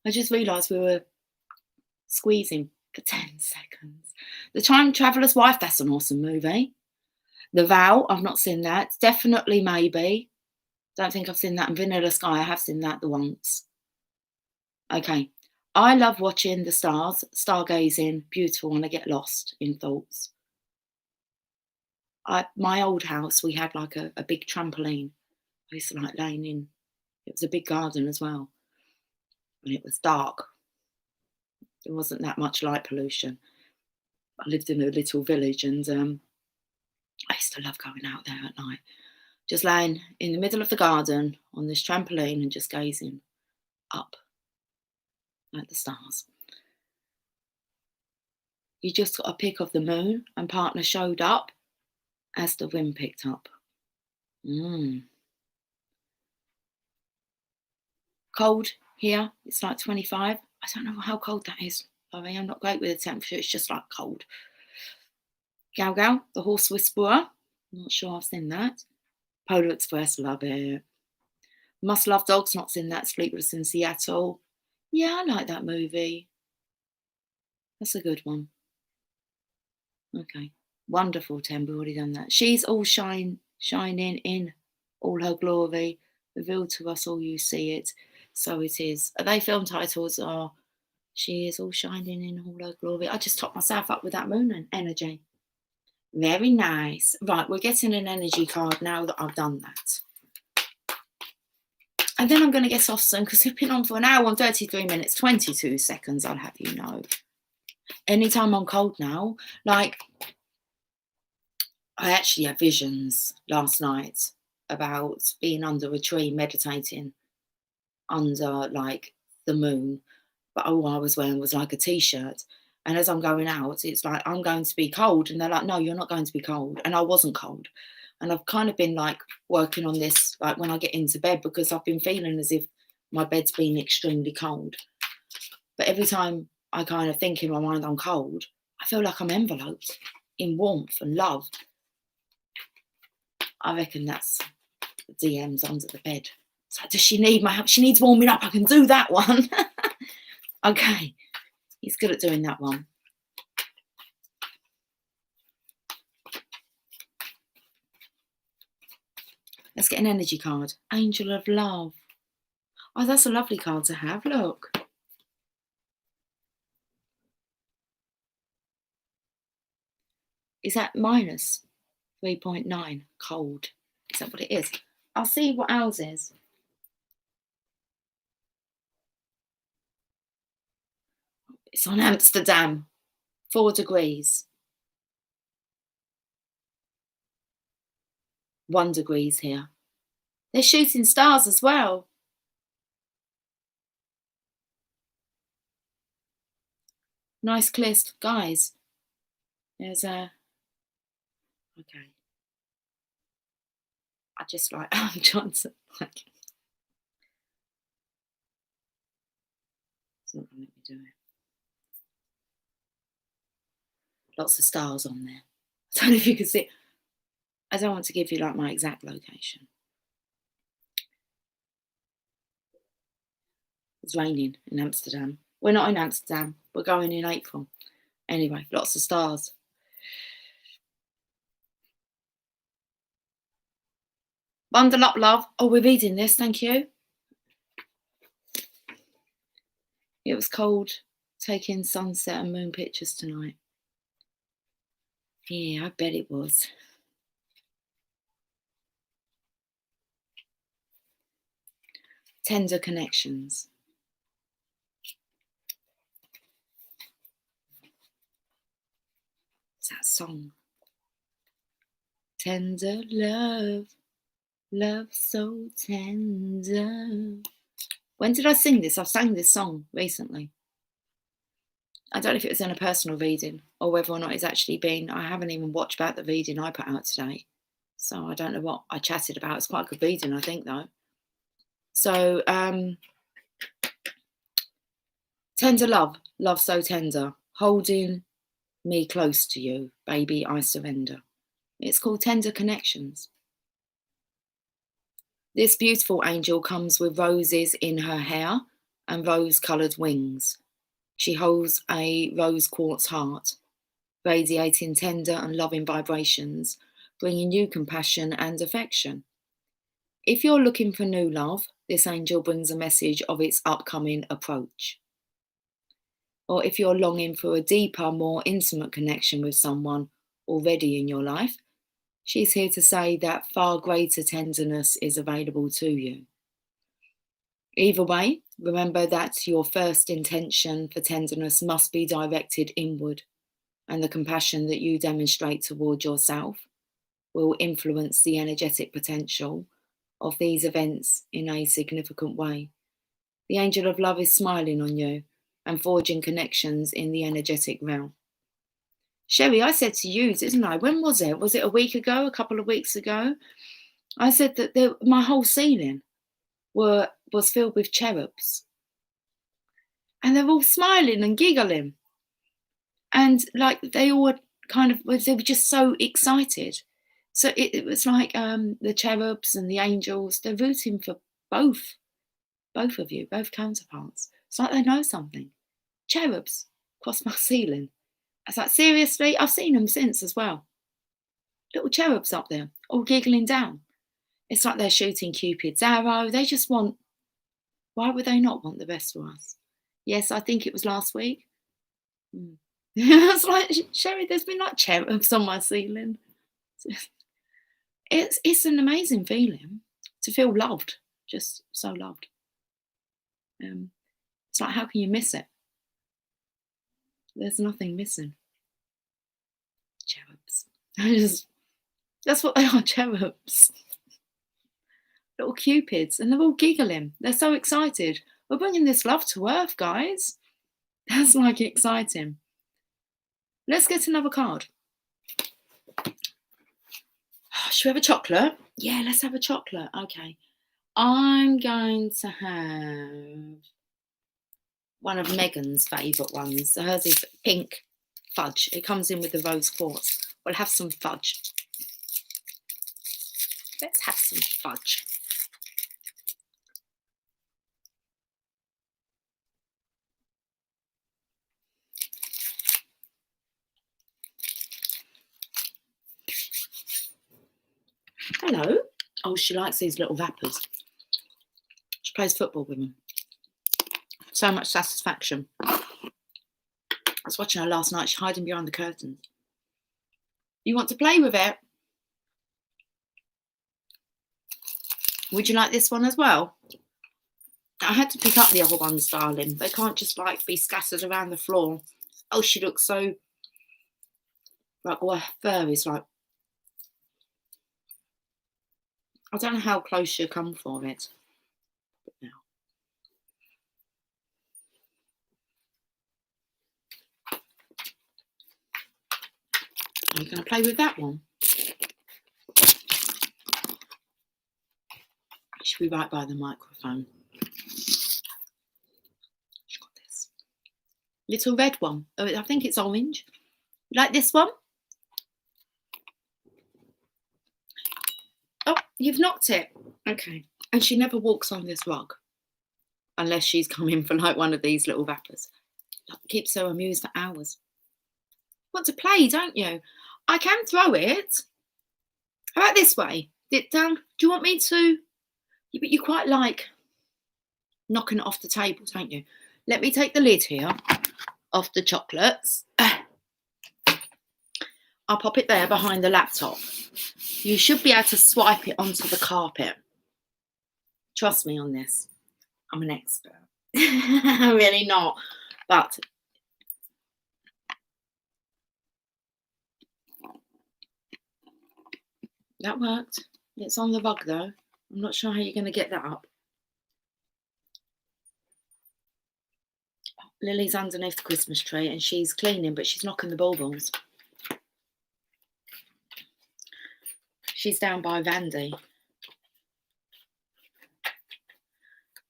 I just realised we were squeezing for 10 seconds. The Time Traveller's Wife, that's an awesome movie. The Vow, I've not seen that. Definitely Maybe. Don't think I've seen that. And Vanilla Sky, I have seen that the once. Okay. I love watching the stars, stargazing, beautiful, and I get lost in thoughts. My old house, we had like a big trampoline. I used to like laying in. It was a big garden as well. And it was dark. There wasn't that much light pollution. I lived in a little village and I used to love going out there at night. Just laying in the middle of the garden on this trampoline and just gazing up at the stars. You just got a pic of the moon and partner showed up as the wind picked up. Cold here, it's like 25. I don't know how cold that is. I mean, I'm not great with the temperature, it's just like cold. Gal Gal, the Horse Whisperer. I'm not sure I've seen that. Polar Express, love it. Must Love Dogs, not seen that. Sleepless in Seattle. Yeah, I like that movie. That's a good one. Okay. Wonderful, Temple, already done that. She's all shining in all her glory. Revealed to us all, you see it. So it is. They film titles are She is all shining in all her glory. I just topped myself up with that moon and energy. Very nice. Right, we're getting an energy card now that I've done that. And then I'm going to get off soon because we've been on for an hour and 33 minutes, 22 seconds, I'll have you know. Anytime I'm cold now, like I actually had visions last night about being under a tree meditating under like the moon, but all I was wearing was like a t-shirt. And as I'm going out, it's like, I'm going to be cold. And they're like, no, you're not going to be cold. And I wasn't cold. And I've kind of been like working on this, like when I get into bed, because I've been feeling as if my bed's been extremely cold. But every time I kind of think in my mind I'm cold, I feel like I'm enveloped in warmth and love. I reckon that's the DMs under the bed. It's like, does she need my help? She needs warming up. I can do that one. Okay. He's good at doing that one. Let's get an energy card. Angel of Love. Oh, that's a lovely card to have. Look. Is that minus 3.9? Cold. Is that what it is? I'll see what ours is. It's on Amsterdam. 4 degrees. 1 degree here. They're shooting stars as well. Nice clear skies. There's a... Okay. I just like... I'm trying to... Like, it's not going to let me do it. Lots of stars on there. I don't know if you can see. I don't want to give you like my exact location. It's raining in Amsterdam. We're not in Amsterdam. We're going in April. Anyway, lots of stars. Bundle up, love. Oh, we're reading this. Thank you. It was cold taking sunset and moon pictures tonight. Yeah, I bet it was. Tender connections. It's that song. Tender love, love so tender. When did I sing this? I've sang this song recently. I don't know if it was in a personal reading or whether or not it's actually been. I haven't even watched about the reading I put out today. So I don't know what I chatted about. It's quite a good reading, I think, though. So, tender love, love so tender, holding me close to you, baby, I surrender. It's called Tender Connections. This beautiful angel comes with roses in her hair and rose-coloured wings. She holds a rose quartz heart, radiating tender and loving vibrations, bringing you compassion and affection. If you're looking for new love, this angel brings a message of its upcoming approach. Or if you're longing for a deeper, more intimate connection with someone already in your life, she's here to say that far greater tenderness is available to you. Either way, remember that your first intention for tenderness must be directed inward, and the compassion that you demonstrate toward yourself will influence the energetic potential of these events in a significant way. The angel of love is smiling on you and forging connections in the energetic realm. Sherry, I said to you, didn't I? When was it? Was it a week ago, a couple of weeks ago? I said that my whole ceiling was filled with cherubs. And they're all smiling and giggling. And like they all kind of, they were just so excited. So it was like the cherubs and the angels, they're rooting for both of you, both counterparts. It's like they know something. Cherubs across my ceiling. I was like, seriously? I've seen them since as well. Little cherubs up there, all giggling down. It's like they're shooting Cupid's arrow. They just want, why would they not want the best for us? Yes, I think it was last week. It's like, Sherry, there's been like cherubs on my ceiling. It's an amazing feeling to feel loved, just so loved. It's like, how can you miss it? There's nothing missing. Cherubs. That's what they are, cherubs. Little cupids, and they're all giggling. They're so excited. We're bringing this love to earth, guys. That's like exciting. Let's get another card. Should we have a chocolate? Yeah, let's have a chocolate. Okay. I'm going to have one of Megan's favourite ones. Hers is pink fudge. It comes in with the rose quartz. We'll have some fudge. Let's have some fudge. Hello. Oh, she likes these little wrappers. She plays football with them. So much satisfaction. I was watching her last night. She's hiding behind the curtains. You want to play with it? Would you like this one as well? I had to pick up the other ones, darling. They can't just like be scattered around the floor. Oh, she looks so like, well, her fur is like, I don't know how close she'll come for it. But now. Are you going to play with that one? Should be right by the microphone. She's got this little red one. Oh, I think it's orange. You like this one? Oh, you've knocked it. Okay. And she never walks on this rug unless she's coming for like one of these little wrappers. Keeps her amused for hours. Want to play, don't you? I can throw it. How about this way? Do you want me to? But you quite like knocking it off the table, don't you? Let me take the lid here off the chocolates. I'll pop it there behind the laptop. You should be able to swipe it onto the carpet. Trust me on this. I'm an expert. Really not. But that worked. It's on the rug though. I'm not sure how you're going to get that up. Lily's underneath the Christmas tree and she's cleaning, but she's knocking the baubles. She's down by Vandy.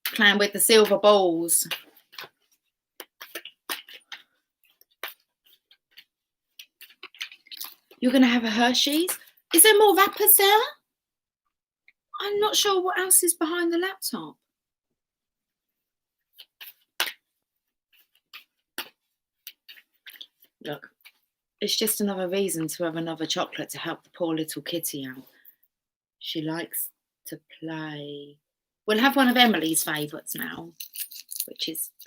Playing with the silver balls. You're going to have a Hershey's? Is there more wrappers there? I'm not sure what else is behind the laptop. Look, it's just another reason to have another chocolate to help the poor little kitty out. She likes to play. We'll have one of Emily's favourites now, which is